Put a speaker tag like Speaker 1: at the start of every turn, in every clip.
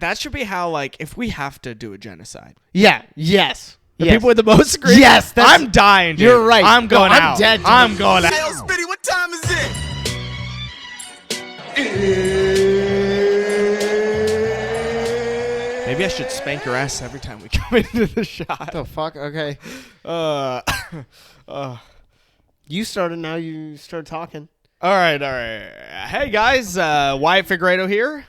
Speaker 1: That should be how, like, if we have to do a genocide.
Speaker 2: Yeah. Yes.
Speaker 1: The people with the most screens?
Speaker 2: Yes.
Speaker 1: I'm dying, dude.
Speaker 2: You're right.
Speaker 1: I'm going out.
Speaker 2: I'm dead.
Speaker 1: I'm going out.
Speaker 3: Hey, yo, Spitty, what time is it?
Speaker 1: Maybe I should spank your ass every time we come into the shot.
Speaker 2: What the fuck? Okay. You started, now you start talking.
Speaker 1: All right. Hey, guys. Wyatt Figueredo here.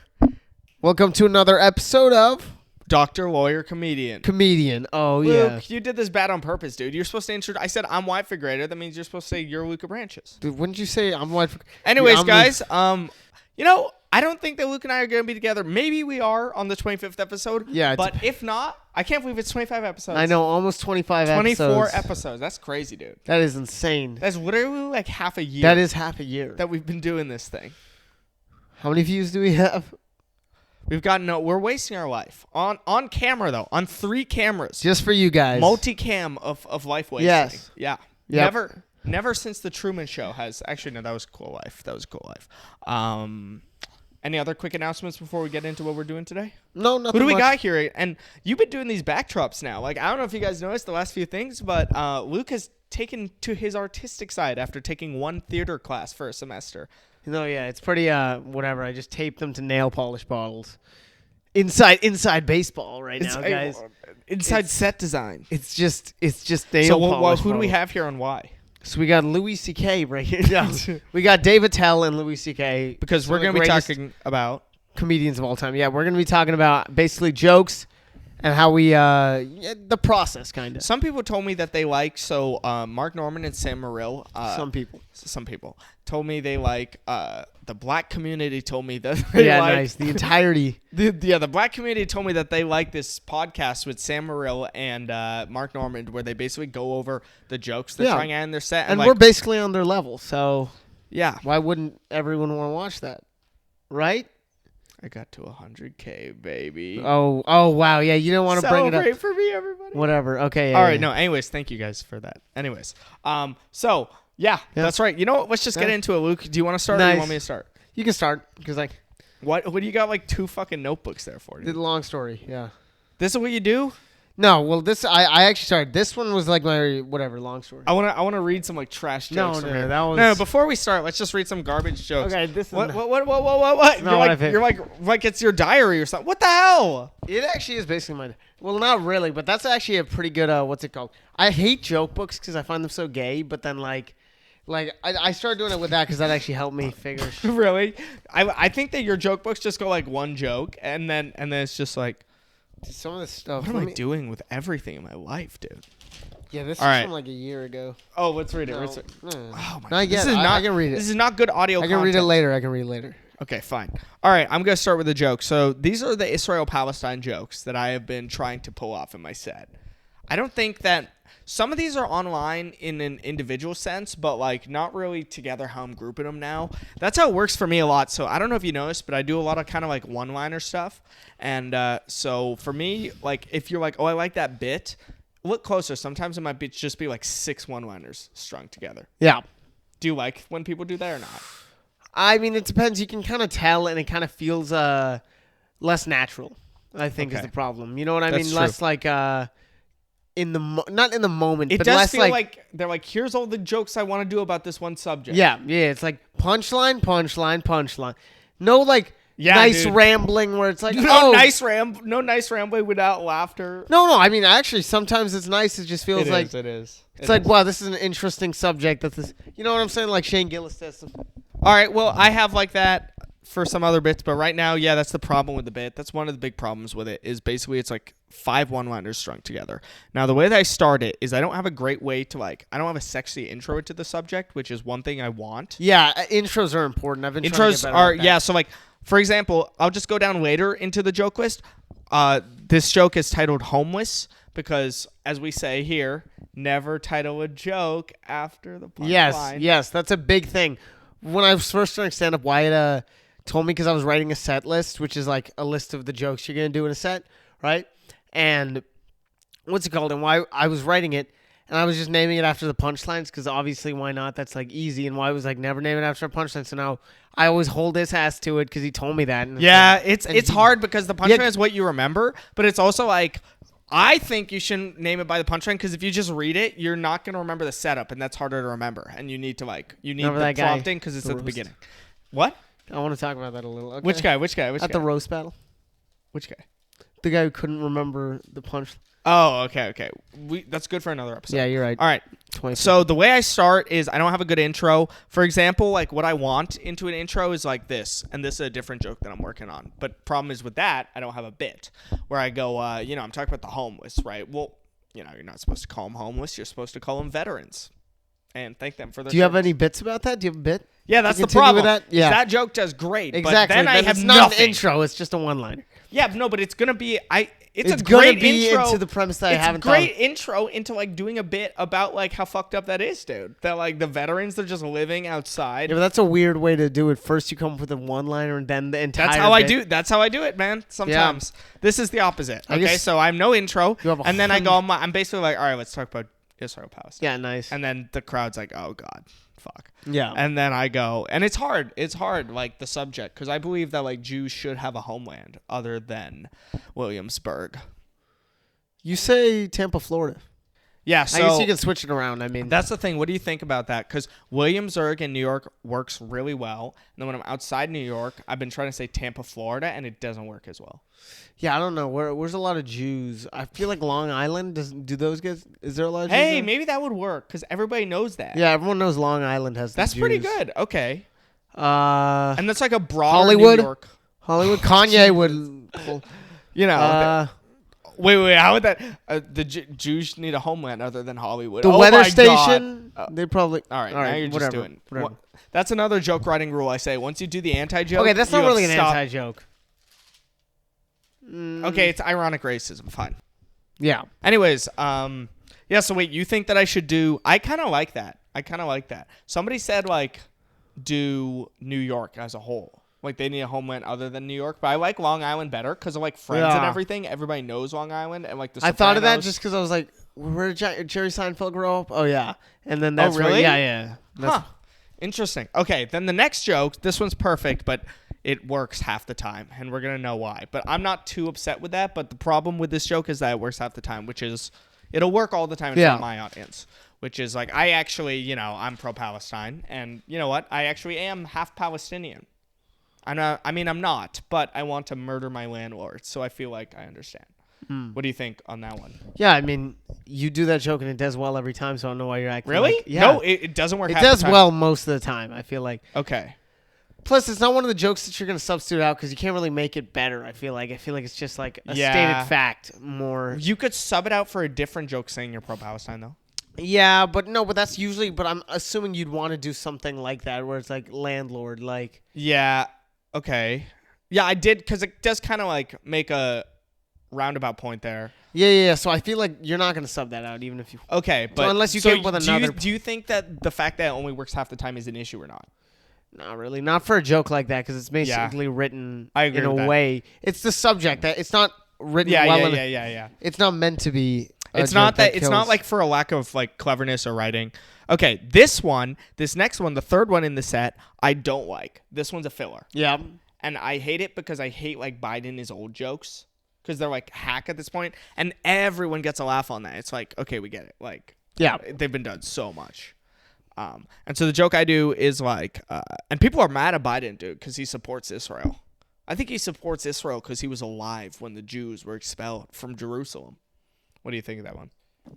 Speaker 2: Welcome to another episode of
Speaker 1: Doctor, Lawyer, Comedian.
Speaker 2: Oh,
Speaker 1: Luke,
Speaker 2: yeah.
Speaker 1: you did this bad on purpose, dude. You're supposed to introduce. I said I'm Wyatt Figueredo. That means you're supposed to say you're Luca Branches.
Speaker 2: Dude, wouldn't you say I'm white?
Speaker 1: Anyways, guys, you know, I don't think that Luke and I are going to be together. Maybe we are on the 25th episode.
Speaker 2: Yeah.
Speaker 1: But if not, I can't believe it's 25 episodes.
Speaker 2: I know, almost 25
Speaker 1: 24
Speaker 2: episodes.
Speaker 1: episodes. That's crazy, dude.
Speaker 2: That is insane.
Speaker 1: That's literally like half a year.
Speaker 2: That is half a year.
Speaker 1: that we've been doing this thing.
Speaker 2: How many views do we have?
Speaker 1: We've got we're wasting our life on camera though, on 3 cameras,
Speaker 2: Just for you guys.
Speaker 1: multicam of life wasting.
Speaker 2: Yes.
Speaker 1: Yeah.
Speaker 2: Yep.
Speaker 1: Never since the Truman Show has actually no. That was a cool life. Any other quick announcements before we get into what we're doing today?
Speaker 2: No, nothing.
Speaker 1: Who do we
Speaker 2: much.
Speaker 1: got here? And you've been doing these backdrops now. Like, I don't know if you guys noticed the last few things, but Luke has taken to his artistic side after taking 1 theater class for a semester.
Speaker 2: No, yeah, it's pretty whatever. I just taped them to nail polish bottles. Inside baseball right now, guys.
Speaker 1: Inside set design.
Speaker 2: It's just nail
Speaker 1: So
Speaker 2: polish.
Speaker 1: who do we
Speaker 2: bottles.
Speaker 1: have here on why?
Speaker 2: So we got Louis C.K. right here. No, we got Dave Attell and Louis C.K.
Speaker 1: Because
Speaker 2: some
Speaker 1: we're
Speaker 2: of the
Speaker 1: going to be
Speaker 2: greatest
Speaker 1: talking about
Speaker 2: comedians of all time. Yeah, we're going to be talking about basically jokes and how we the process kind of.
Speaker 1: some people told me that they like Mark Norman and Sam Morril.
Speaker 2: Some people.
Speaker 1: Told me they like the black community told me that they
Speaker 2: Yeah,
Speaker 1: like,
Speaker 2: nice. The entirety.
Speaker 1: the black community told me that they like this podcast with Sam Morril and Mark Norman where they basically go over the jokes they're trying at in their set.
Speaker 2: And
Speaker 1: like,
Speaker 2: we're basically on their level, so
Speaker 1: yeah.
Speaker 2: why wouldn't everyone want to watch that? Right?
Speaker 1: I got to 100K, baby.
Speaker 2: Oh, wow. Yeah, you don't want to bring it up.
Speaker 1: Celebrate for me, everybody.
Speaker 2: Whatever. Okay. Yeah,
Speaker 1: All right.
Speaker 2: yeah.
Speaker 1: No. Anyways, thank you guys for that. Anyways, yeah, that's right. You know what? Let's just get into it, Luke. Do you want to start or do
Speaker 2: Nice.
Speaker 1: you want me to start?
Speaker 2: You can start because
Speaker 1: What do you got like 2 fucking notebooks there for?
Speaker 2: the
Speaker 1: Dude?
Speaker 2: long story. Yeah.
Speaker 1: This is what you do?
Speaker 2: No, well, I actually started. This one was like my whatever long story.
Speaker 1: I want to read some like trash jokes.
Speaker 2: No,
Speaker 1: from
Speaker 2: no,
Speaker 1: here.
Speaker 2: that was-
Speaker 1: No, before we start, let's just read some garbage jokes.
Speaker 2: Okay, this is
Speaker 1: What?
Speaker 2: not-
Speaker 1: What?
Speaker 2: not what I picked.
Speaker 1: You're like it's your diary or something. What the hell?
Speaker 2: It actually is basically my. Well, not really, but that's actually a pretty good. What's it called? I hate joke books because I find them so gay. But then I started doing it with that because that actually helped me figure.
Speaker 1: Really? I think that your joke books just go like one joke and then it's just like.
Speaker 2: Some of this stuff.
Speaker 1: What am I doing with everything in my life, dude?
Speaker 2: Yeah, this
Speaker 1: All
Speaker 2: is
Speaker 1: right.
Speaker 2: from like a year ago.
Speaker 1: Oh, let's read it.
Speaker 2: No,
Speaker 1: Let's read-
Speaker 2: no.
Speaker 1: Oh my
Speaker 2: Not
Speaker 1: God.
Speaker 2: yet.
Speaker 1: This is not.
Speaker 2: I can read it.
Speaker 1: This is not good audio.
Speaker 2: I can read it later.
Speaker 1: Okay, fine. All right, I'm gonna start with a joke. So these are the Israel-Palestine jokes that I have been trying to pull off in my set. I don't think that some of these are online in an individual sense, but like not really together how I'm grouping them now. That's how it works for me a lot. So I don't know if you noticed, but I do a lot of kind of like one-liner stuff. And so for me, like if you're like, oh, I like that bit, look closer. Sometimes it might be just be like 6 one-liners strung together.
Speaker 2: Yeah.
Speaker 1: Do you like when people do that or not?
Speaker 2: I mean, it depends. You can kind of tell, and it kind of feels less natural. I think is
Speaker 1: Okay.
Speaker 2: the problem. You know what I
Speaker 1: That's
Speaker 2: mean?
Speaker 1: true.
Speaker 2: Less like not in the moment,
Speaker 1: It
Speaker 2: but
Speaker 1: does
Speaker 2: less
Speaker 1: feel like they're like, here's all the jokes I want to do about this one subject.
Speaker 2: yeah. It's like punchline. No, like
Speaker 1: Yeah,
Speaker 2: nice
Speaker 1: dude.
Speaker 2: rambling where it's like
Speaker 1: No nice rambling without laughter.
Speaker 2: No. I mean, actually, sometimes it's nice. It just feels like
Speaker 1: it is.
Speaker 2: it's like wow, this is an interesting subject. You know what I'm saying? Like Shane Gillis says.
Speaker 1: All right, well, I have like that for some other bits, but right now, yeah, that's the problem with the bit. That's one of the big problems with it is basically it's like 5 one-liners strung together. Now, the way that I start it is I don't have a great way to I don't have a sexy intro to the subject, which is one thing I want.
Speaker 2: Yeah, intros are important. I've been trying to
Speaker 1: Intros
Speaker 2: get better
Speaker 1: are,
Speaker 2: at that.
Speaker 1: yeah, so like, for example, I'll just go down later into the joke list. This joke is titled Homeless because, as we say here, never title a joke after the punchline.
Speaker 2: Yes, that's a big thing. When I was first starting stand-up, Wyatt told me because I was writing a set list, which is like a list of the jokes you're going to do in a set, right? And what's it called? And why I was writing it, And I was just naming it after the punchlines because obviously why not? That's like easy. And Wyatt was like, never name it after a punchline. So now I always hold his ass to it because he told me that. And
Speaker 1: it's hard because the punchline is what you remember, but it's also like I think you shouldn't name it by the punchline because if you just read it, you're not going to remember the setup, and that's harder to remember. And you need the prompting because it's at the beginning. What?
Speaker 2: I want to talk about that a little. Okay.
Speaker 1: Which guy?
Speaker 2: At the roast battle.
Speaker 1: Which guy?
Speaker 2: The guy who couldn't remember the punch.
Speaker 1: Oh, okay. That's good for another episode.
Speaker 2: Yeah, you're right.
Speaker 1: All right. So the way I start is I don't have a good intro. For example, like what I want into an intro is like this, and this is a different joke that I'm working on. But problem is with that, I don't have a bit where I go, I'm talking about the homeless, right? Well, you're not supposed to call them homeless. You're supposed to call them veterans and thank them for their
Speaker 2: Do you have
Speaker 1: service.
Speaker 2: any bits about that? Do you have a bit?
Speaker 1: Yeah, that's the problem.
Speaker 2: With that? Yeah.
Speaker 1: That joke does great.
Speaker 2: Exactly.
Speaker 1: But then I have
Speaker 2: it's not
Speaker 1: nothing.
Speaker 2: an intro. It's just a one-liner.
Speaker 1: Yeah, no, but it's gonna be It's a
Speaker 2: gonna
Speaker 1: great
Speaker 2: be
Speaker 1: intro
Speaker 2: into the premise that I haven't
Speaker 1: It's a great intro into like doing a bit about like how fucked up that is, dude. That like the veterans they're just living outside.
Speaker 2: Yeah, but that's a weird way to do it. First you come up with a one-liner and then the entire
Speaker 1: That's how I do it, man. Sometimes. This is the opposite.
Speaker 2: I
Speaker 1: Okay,
Speaker 2: guess
Speaker 1: so I'm no intro,
Speaker 2: you have
Speaker 1: and then I go I'm basically like, all right, let's talk about Israel Palestine.
Speaker 2: Yeah, nice.
Speaker 1: And then the crowd's like, oh god. Fuck.
Speaker 2: Yeah.
Speaker 1: And then I go, and it's hard, like the subject, because I believe that like Jews should have a homeland other than Williamsburg.
Speaker 2: You say Tampa, Florida.
Speaker 1: Yeah, so
Speaker 2: I guess you can switch it around. I mean,
Speaker 1: that's the thing. What do you think about that? Because Williamsburg in New York works really well. And then when I'm outside New York, I've been trying to say Tampa, Florida, and it doesn't work as well.
Speaker 2: yeah, I don't know. Where's a lot of Jews? I feel like Long Island. Do those guys? Is there a lot of Jews?
Speaker 1: Hey,
Speaker 2: there?
Speaker 1: maybe that would work because everybody knows that.
Speaker 2: Yeah, everyone knows Long Island has.
Speaker 1: That's
Speaker 2: the
Speaker 1: pretty
Speaker 2: Jews.
Speaker 1: good. Okay.
Speaker 2: And
Speaker 1: And that's like a broader
Speaker 2: Hollywood?
Speaker 1: New York.
Speaker 2: Hollywood. Kanye would.
Speaker 1: Wait. How would that? The Jews need a homeland other than Hollywood.
Speaker 2: The
Speaker 1: oh
Speaker 2: weather
Speaker 1: my
Speaker 2: station.
Speaker 1: God.
Speaker 2: They probably.
Speaker 1: All right. Now you're
Speaker 2: whatever,
Speaker 1: just doing.
Speaker 2: whatever.
Speaker 1: That's another joke writing rule I say. Once you do the anti-joke.
Speaker 2: Okay, that's not
Speaker 1: you have
Speaker 2: really an
Speaker 1: stopped-
Speaker 2: anti-joke.
Speaker 1: Okay, it's ironic racism. Fine.
Speaker 2: Yeah.
Speaker 1: Anyways, yeah. So wait, you think that I should do? I kind of like that. Somebody said like, do New York as a whole. Like they need a homeland other than New York, but I like Long Island better because of like Friends and everything. Everybody knows Long Island and like the.
Speaker 2: I thought of that
Speaker 1: Sopranos.
Speaker 2: just because I was like, where did Jerry Seinfeld grow up? Oh yeah, and then that's
Speaker 1: really?
Speaker 2: where, yeah.
Speaker 1: Huh. Interesting. Okay, then the next joke. This one's perfect, but it works half the time, and we're gonna know why. But I'm not too upset with that. But the problem with this joke is that it works half the time, which is it'll work all the time in front of my audience. Which is like I actually, I'm pro-Palestine, and you know what? I actually am half Palestinian. I'm not, but I want to murder my landlords, so I feel like I understand. What do you think on that one?
Speaker 2: Yeah, I mean, you do that joke and it does well every time, so I don't know why you're acting.
Speaker 1: Really?
Speaker 2: Like, yeah.
Speaker 1: No, it doesn't work.
Speaker 2: It
Speaker 1: half
Speaker 2: does
Speaker 1: the time.
Speaker 2: well most of the time. I feel like.
Speaker 1: Okay.
Speaker 2: Plus, it's not one of the jokes that you're gonna substitute out because you can't really make it better. I feel like it's just like a stated fact more.
Speaker 1: You could sub it out for a different joke saying you're pro-Palestine though.
Speaker 2: Yeah, but that's usually. But I'm assuming you'd want to do something like that where it's like landlord, like.
Speaker 1: Yeah. Okay. Yeah, I did because it does kind of like make a roundabout point there.
Speaker 2: Yeah. So I feel like you're not gonna sub that out, even if you.
Speaker 1: Okay, but
Speaker 2: unless you came up with another.
Speaker 1: Do you think that the fact that it only works half the time is an issue or not?
Speaker 2: Not really. Not for a joke like that because it's basically written
Speaker 1: I agree
Speaker 2: in a
Speaker 1: with that.
Speaker 2: way. It's the subject that it's not written
Speaker 1: Yeah,
Speaker 2: well.
Speaker 1: yeah.
Speaker 2: It's not meant to be.
Speaker 1: It's not that. It's not like for a lack of like cleverness or writing. Okay, this next one, the third one in the set, I don't like. This one's a filler.
Speaker 2: Yeah.
Speaker 1: And I hate it because I hate like Biden is old jokes because they're like hack at this point, and everyone gets a laugh on that. It's like, okay, we get it. Like,
Speaker 2: yeah,
Speaker 1: they've been done so much. And so the joke I do is like, and people are mad at Biden, dude, because he supports Israel. I think he supports Israel because he was alive when the Jews were expelled from Jerusalem. What do you think of that one?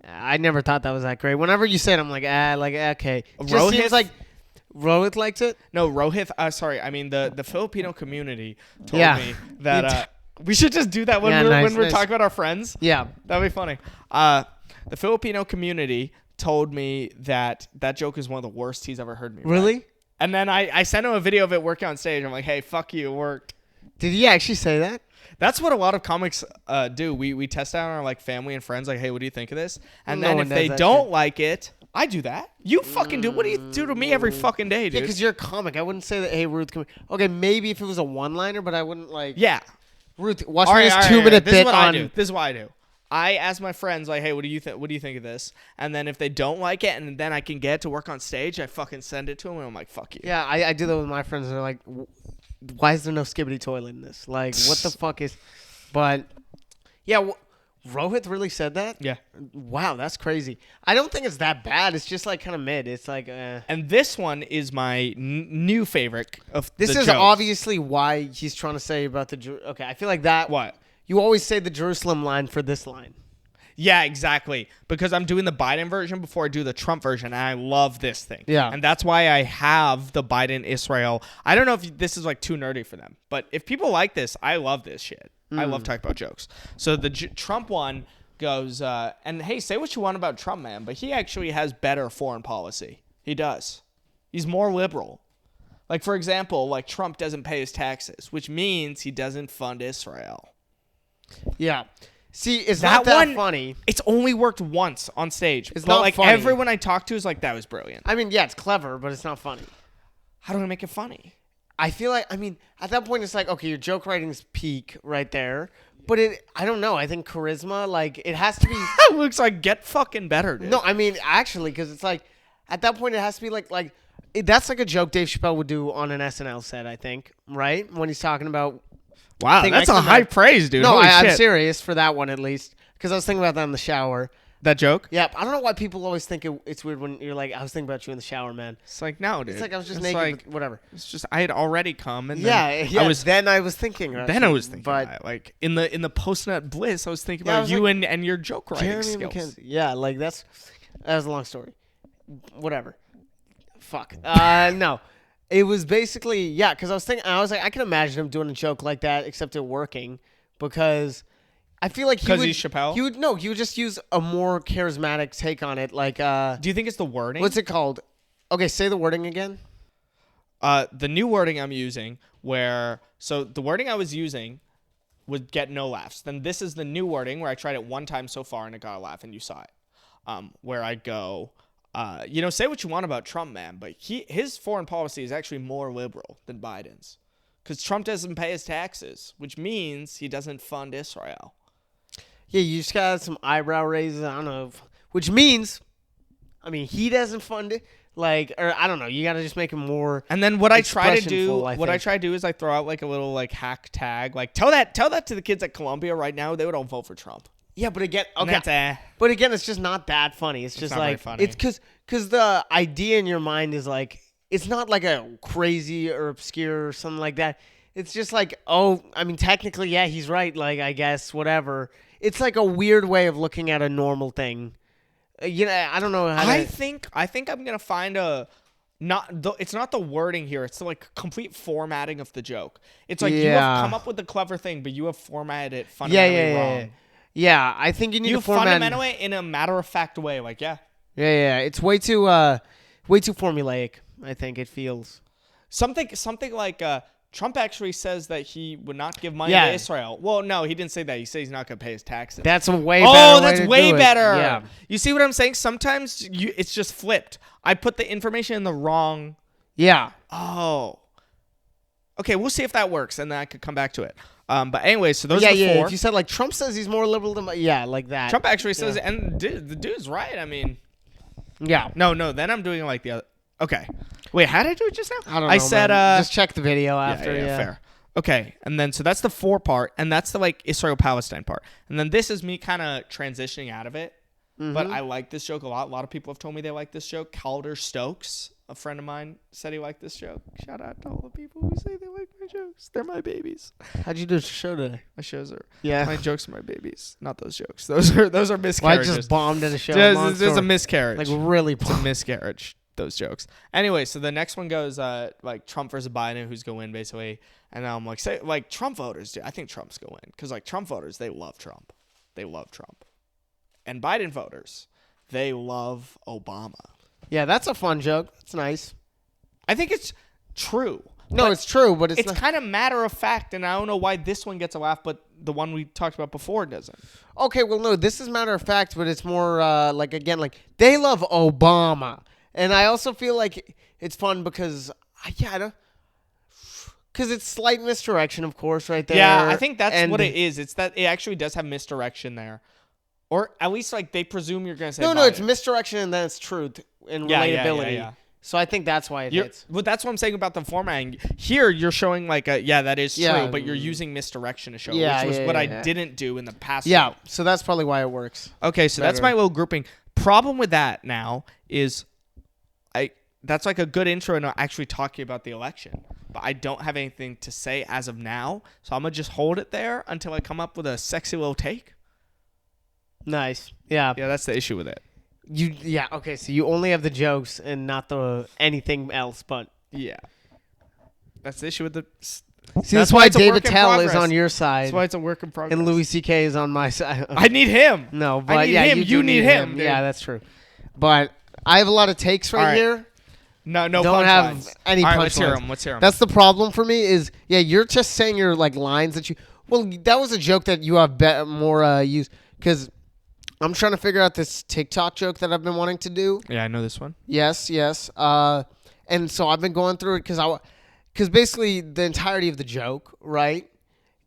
Speaker 2: I never thought that was that great. Whenever you say it, I'm like, okay. It just
Speaker 1: Rohit?
Speaker 2: seems like Rohit liked it.
Speaker 1: No, Rohit. Sorry, I mean the Filipino community told me that we should just do that when we're talking about our friends.
Speaker 2: Yeah,
Speaker 1: that'd be funny. The Filipino community told me that joke is one of the worst he's ever heard me.
Speaker 2: Really?
Speaker 1: Write. And then I sent him a video of it working on stage. I'm like, hey, fuck you, it worked.
Speaker 2: Did he actually say that?
Speaker 1: That's what a lot of comics do. We test out on our like family and friends. Like, hey, what do you think of this? And then if they don't like it, I do that. You fucking do. What do you do to me every fucking day, dude?
Speaker 2: Yeah, because you're a comic. I wouldn't say that. Hey, Ruth, come here. Okay, maybe if it was a one-liner, but I wouldn't like.
Speaker 1: Yeah.
Speaker 2: Ruth, watch me this 2-minute bit on.
Speaker 1: This is what I do. I ask my friends like, hey, what do you think? What do you think of this? And then if they don't like it, and then I can get it to work on stage, I fucking send it to them, and I'm like, fuck you.
Speaker 2: Yeah, I do that with my friends. They're like, why is there no skibbity toilet in this? Like, what the fuck is? But yeah, Rohit really said that.
Speaker 1: Yeah.
Speaker 2: Wow, that's crazy. I don't think it's that bad. It's just like kind of mid. It's like.
Speaker 1: And this one is my new favorite of
Speaker 2: This
Speaker 1: the
Speaker 2: is
Speaker 1: jokes.
Speaker 2: obviously why he's trying to say about the. Okay, I feel like that.
Speaker 1: What?
Speaker 2: You always say the Jerusalem line for this line.
Speaker 1: Yeah, exactly. Because I'm doing the Biden version before I do the Trump version, and I love this thing.
Speaker 2: Yeah.
Speaker 1: And that's why I have the Biden Israel. I don't know if this is like too nerdy for them, but if people like this, I love this shit. I love talking about jokes. So the Trump one goes, and hey, say what you want about Trump, man, but he actually has better foreign policy. He does. He's more liberal. Like, for example, like Trump doesn't pay his taxes, which means he doesn't fund Israel.
Speaker 2: Yeah. See, it's not that funny.
Speaker 1: It's only worked once on stage.
Speaker 2: It's
Speaker 1: but
Speaker 2: not
Speaker 1: like
Speaker 2: funny.
Speaker 1: everyone I talk to is like, that was brilliant.
Speaker 2: I mean, yeah, it's clever, but it's not funny.
Speaker 1: How do I make it funny?
Speaker 2: I feel like, I mean, at that point, it's like, okay, your joke writing's peak right there. But I don't know. I think charisma, like, it has to be.
Speaker 1: It looks like get fucking better, dude.
Speaker 2: No, I mean, actually, because it's like, at that point, it has to be like that's like a joke Dave Chappelle would do on an SNL set, I think, right? When he's talking about.
Speaker 1: Wow, that's a high praise, dude.
Speaker 2: No,
Speaker 1: Holy
Speaker 2: I'm
Speaker 1: shit.
Speaker 2: serious for that one at least. Because I was thinking about that in the shower.
Speaker 1: That joke?
Speaker 2: Yeah, I don't know why people always think it's weird when you're like, I was thinking about you in the shower, man.
Speaker 1: It's like, no, dude.
Speaker 2: It's like I was just
Speaker 1: It's
Speaker 2: naked,
Speaker 1: like,
Speaker 2: but whatever.
Speaker 1: It's just, I had already come, and
Speaker 2: Yeah,
Speaker 1: then
Speaker 2: yeah.
Speaker 1: I was
Speaker 2: then I was thinking.
Speaker 1: Then I was thinking
Speaker 2: but
Speaker 1: about it. Like in the post-nut bliss, I was thinking
Speaker 2: Yeah, I
Speaker 1: about
Speaker 2: was
Speaker 1: you
Speaker 2: like,
Speaker 1: and your joke writing
Speaker 2: Jeremy
Speaker 1: skills.
Speaker 2: McKenzie. Yeah, like that was a long story. Whatever. Fuck. No. It was basically, yeah, because I was like, I can imagine him doing a joke like that, except it working, because I feel like
Speaker 1: Because he's Chappelle?
Speaker 2: He would just use a more charismatic take on it, like
Speaker 1: Do you think it's the wording?
Speaker 2: what's it called? Okay, say the wording again.
Speaker 1: The new wording I'm using, so the wording I was using would get no laughs. Then this is the new wording where I tried it one time so far and it got a laugh, and you saw it. Where I go, say what you want about Trump, man, but his foreign policy is actually more liberal than Biden's, because Trump doesn't pay his taxes, which means he doesn't fund Israel.
Speaker 2: Yeah, you just got some eyebrow raises. I don't know, which means, I mean, he doesn't fund it. Like, or I don't know. You got to just make him more.
Speaker 1: And then what I try to do,
Speaker 2: expressionful,
Speaker 1: is I throw out like a little like hack tag, like tell that to the kids at Columbia right now. They would all vote for Trump.
Speaker 2: Yeah, but again,
Speaker 1: And
Speaker 2: okay.
Speaker 1: that's,
Speaker 2: But again, it's just not that funny. It's just
Speaker 1: not very
Speaker 2: like
Speaker 1: funny.
Speaker 2: it's because the idea in your mind is like it's not like a crazy or obscure or something like that. It's just like, oh, I mean, technically, yeah, he's right. Like, I guess whatever. It's like a weird way of looking at a normal thing. I don't know how.
Speaker 1: I think I'm gonna find it's not the wording here. It's the like complete formatting of the joke. It's like you have come up with the clever thing, but you have formatted it fundamentally wrong.
Speaker 2: Yeah, I think you need
Speaker 1: You
Speaker 2: to format
Speaker 1: fundamentally in a matter of fact way. Like
Speaker 2: Yeah. It's way too formulaic. I think it feels.
Speaker 1: something like Trump actually says that he would not give money to Israel. Well, no, he didn't say that. He said he's not going to pay his taxes.
Speaker 2: That's a way better.
Speaker 1: That's way better.
Speaker 2: Yeah.
Speaker 1: You see what I'm saying? Sometimes it's just flipped. I put the information in the wrong.
Speaker 2: Yeah.
Speaker 1: Oh. Okay, we'll see if that works, and then I could come back to it. But anyway, so those are the
Speaker 2: Yeah.
Speaker 1: four.
Speaker 2: If you said like Trump says he's more liberal than like that.
Speaker 1: Trump actually says, and the dude's right. I mean,
Speaker 2: yeah.
Speaker 1: no. Then I'm doing like the other. Okay. Wait, how did I do it just now?
Speaker 2: I don't know.
Speaker 1: I said,
Speaker 2: just check the video after.
Speaker 1: Yeah, fair. Okay, and then so that's the 4 part, and that's the like Israel-Palestine part, and then this is me kind of transitioning out of it. But I like this joke a lot. A lot of people have told me they like this joke. Calder Stokes, a friend of mine, said he liked this joke. Shout out to all the people who say they like my jokes. They're my babies.
Speaker 2: How'd you do the show today?
Speaker 1: My shows are
Speaker 2: Yeah.
Speaker 1: my jokes are my babies, not those jokes. Those are
Speaker 2: Well, I
Speaker 1: miscarriages.
Speaker 2: just bombed at a show.
Speaker 1: There's a miscarriage.
Speaker 2: Like really
Speaker 1: It's a miscarriage, those jokes. Anyway, so the next one goes like Trump versus Biden, who's going to win, basically. And I'm like, say, like Trump voters, dude, I think Trump's going to win. Because like Trump voters, they love Trump. They love Trump. And Biden voters, they love Obama.
Speaker 2: Yeah, that's a fun joke. It's nice.
Speaker 1: I think it's true.
Speaker 2: No, it's true, but
Speaker 1: it's kind of matter of fact, and I don't know why this one gets a laugh, but the one we talked about before doesn't.
Speaker 2: Okay, well, no, this is matter of fact, but it's more like, again, like, they love Obama. And I also feel like it's fun because, because it's slight misdirection, of course, right there.
Speaker 1: Yeah, I think that's what it is. It's that it actually does have misdirection there. Or at least like they presume you're gonna say
Speaker 2: No, it's
Speaker 1: bias.
Speaker 2: misdirection and then it's truth and
Speaker 1: Yeah,
Speaker 2: relatability.
Speaker 1: yeah.
Speaker 2: So I think that's why it hits.
Speaker 1: Well, that's what I'm saying about the formatting. Here, you're showing like that is
Speaker 2: Yeah.
Speaker 1: true, but you're using misdirection to show,
Speaker 2: Yeah,
Speaker 1: which was
Speaker 2: yeah,
Speaker 1: what I
Speaker 2: yeah.
Speaker 1: didn't do in the past.
Speaker 2: Yeah,
Speaker 1: one.
Speaker 2: so that's probably why it works.
Speaker 1: Okay, so that's
Speaker 2: Better.
Speaker 1: my little grouping. Problem with that now is, that's like a good intro into actually talking about the election, but I don't have anything to say as of now, so I'm gonna just hold it there until I come up with a sexy little take.
Speaker 2: Nice. Yeah.
Speaker 1: Yeah, that's the issue with it.
Speaker 2: Okay, so you only have the jokes and not the anything else, but
Speaker 1: Yeah, that's the issue with the.
Speaker 2: see, that's why
Speaker 1: it's a
Speaker 2: David
Speaker 1: work in
Speaker 2: Tell is
Speaker 1: progress.
Speaker 2: on your side
Speaker 1: That's why it's a work in progress.
Speaker 2: and Louis C.K. is on my side.
Speaker 1: I need him.
Speaker 2: No, but
Speaker 1: I need
Speaker 2: yeah,
Speaker 1: him.
Speaker 2: you
Speaker 1: You
Speaker 2: do
Speaker 1: need him, dude.
Speaker 2: Yeah, that's true. But I have a lot of takes right,
Speaker 1: All right.
Speaker 2: here.
Speaker 1: No
Speaker 2: Don't have
Speaker 1: punchlines.
Speaker 2: any
Speaker 1: All right, let's hear
Speaker 2: punchlines.
Speaker 1: him. Let's hear him.
Speaker 2: That's the problem for me is, you're just saying your like lines that you. Well, that was a joke that you have more use because I'm trying to figure out this TikTok joke that I've been wanting to do.
Speaker 1: Yeah, I know this one.
Speaker 2: Yes. And so I've been going through it because basically the entirety of the joke, right,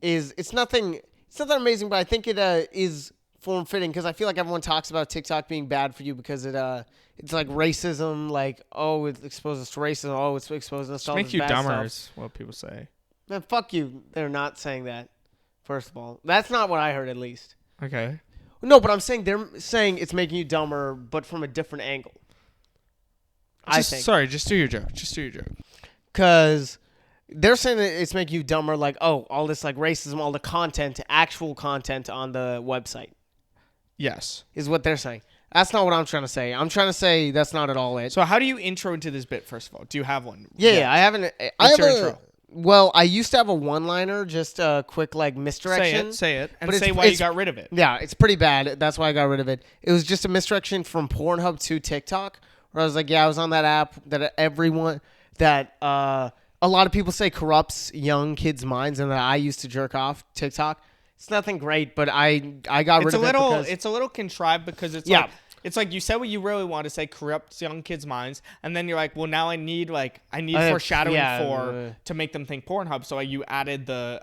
Speaker 2: is it's nothing amazing, but I think it is form fitting because I feel like everyone talks about TikTok being bad for you because it's like racism, like it exposes us to racism, it's exposing us to all
Speaker 1: Make
Speaker 2: this
Speaker 1: you
Speaker 2: bad
Speaker 1: dumber
Speaker 2: stuff.
Speaker 1: is what people say.
Speaker 2: Man, fuck you. They're not saying that. First of all, that's not what I heard, at least.
Speaker 1: Okay.
Speaker 2: No, but I'm saying they're saying it's making you dumber, but from a different angle. I think.
Speaker 1: Sorry, just do your joke. Just do your joke.
Speaker 2: Because they're saying that it's making you dumber, like, all this like racism, all the content, actual content on the website
Speaker 1: Yes.
Speaker 2: is what they're saying. That's not what I'm trying to say. I'm trying to say that's not at all it.
Speaker 1: So how do you intro into this bit, first of all? Do you have one?
Speaker 2: Yeah, I haven't. I
Speaker 1: What's
Speaker 2: have
Speaker 1: your
Speaker 2: a,
Speaker 1: intro?
Speaker 2: Well, I used to have a one-liner, just a quick like misdirection.
Speaker 1: Say it, and
Speaker 2: But
Speaker 1: say why you got rid of it.
Speaker 2: Yeah, it's pretty bad. That's why I got rid of it. It was just a misdirection from Pornhub to TikTok, where I was like, I was on that app that a lot of people say corrupts young kids' minds, and that I used to jerk off TikTok. It's nothing great, but I got rid of it because
Speaker 1: It's a little contrived because it's
Speaker 2: Yeah.
Speaker 1: like it's like you said what you really want to say, corrupts young kids' minds, and then you're like, well, now I need foreshadowing to make them think Pornhub, so you added the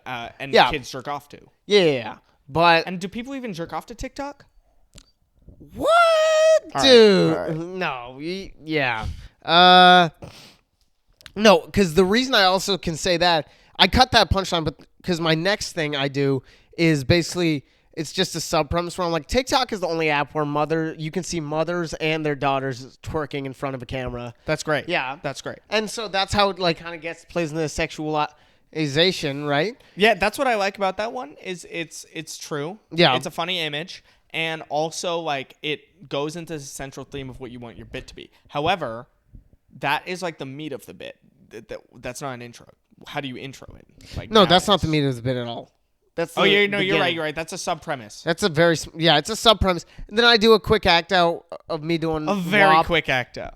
Speaker 1: kids jerk off to.
Speaker 2: yeah. But
Speaker 1: And do people even jerk off to TikTok?
Speaker 2: what,
Speaker 1: All
Speaker 2: dude?
Speaker 1: right.
Speaker 2: No, yeah. No, because the reason I also can say that I cut that punchline, but because my next thing I do is basically. It's just a sub-premise where I'm like, TikTok is the only app where you can see mothers and their daughters twerking in front of a camera.
Speaker 1: That's great.
Speaker 2: Yeah.
Speaker 1: That's great.
Speaker 2: And so that's how it like kind of plays into the sexualization, right?
Speaker 1: Yeah, that's what I like about that one is it's true.
Speaker 2: Yeah.
Speaker 1: It's a funny image, and also like it goes into the central theme of what you want your bit to be. However, that is like the meat of the bit. That's not an intro. How do you intro it? Like
Speaker 2: No, that's not the
Speaker 1: nowadays?
Speaker 2: meat of the bit at all. That's
Speaker 1: You're
Speaker 2: beginning.
Speaker 1: right. You're right. That's a sub premise.
Speaker 2: That's it's a sub-premise. And then I do a quick act out of me doing
Speaker 1: A very
Speaker 2: WAP.
Speaker 1: quick act out.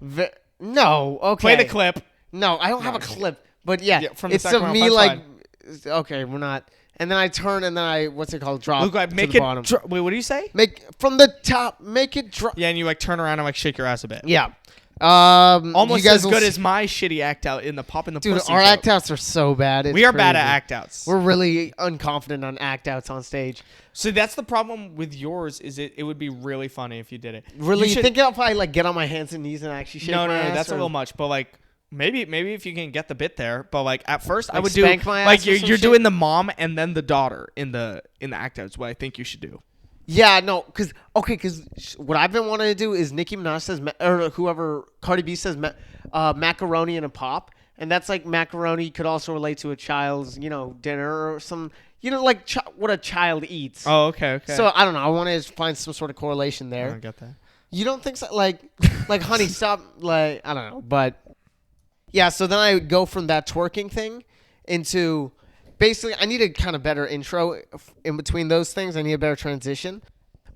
Speaker 2: No, okay.
Speaker 1: Play the clip.
Speaker 2: No, I don't have a clip. But yeah,
Speaker 1: from the
Speaker 2: it's
Speaker 1: second
Speaker 2: of
Speaker 1: round
Speaker 2: me
Speaker 1: punchline.
Speaker 2: like, okay, we're not. And then I turn and then I, what's it called? Drop
Speaker 1: Luke,
Speaker 2: to
Speaker 1: make
Speaker 2: the
Speaker 1: it.
Speaker 2: bottom.
Speaker 1: Wait, what do you say?
Speaker 2: Make from the top, make it drop.
Speaker 1: Yeah, and you like turn around and like shake your ass a bit.
Speaker 2: Yeah.
Speaker 1: Almost
Speaker 2: you guys
Speaker 1: as
Speaker 2: will
Speaker 1: good
Speaker 2: s-
Speaker 1: as my shitty act out in the pop in the
Speaker 2: Dude,
Speaker 1: pussy
Speaker 2: our
Speaker 1: joke.
Speaker 2: act outs are so bad. It's
Speaker 1: We are bad at
Speaker 2: crazy.
Speaker 1: act outs.
Speaker 2: We're really unconfident on act outs on stage.
Speaker 1: So that's the problem with yours. Is it would be really funny if you did it.
Speaker 2: Really, you
Speaker 1: should-
Speaker 2: think if I like get on my hands and knees and actually shake
Speaker 1: No,
Speaker 2: my ass?
Speaker 1: that's a
Speaker 2: or-
Speaker 1: little much. But like maybe if you can get the bit there. But like at first I
Speaker 2: Like
Speaker 1: would do
Speaker 2: spank my
Speaker 1: like
Speaker 2: ass or
Speaker 1: you're
Speaker 2: some shit?
Speaker 1: doing the mom and then the daughter in the act out. Is what I think you should do.
Speaker 2: Yeah, no, because what I've been wanting to do is Nicki Minaj says, or whoever, Cardi B says macaroni in a pop. And that's like macaroni could also relate to a child's, dinner or some, like what a child eats.
Speaker 1: Oh, okay.
Speaker 2: So I don't know. I want to find some sort of correlation
Speaker 1: I
Speaker 2: there.
Speaker 1: don't get that.
Speaker 2: You don't think so? Like honey, stop. Like, I don't know. But yeah, so then I go from that twerking thing into basically I need a kind of better intro in between those things. I need a better transition.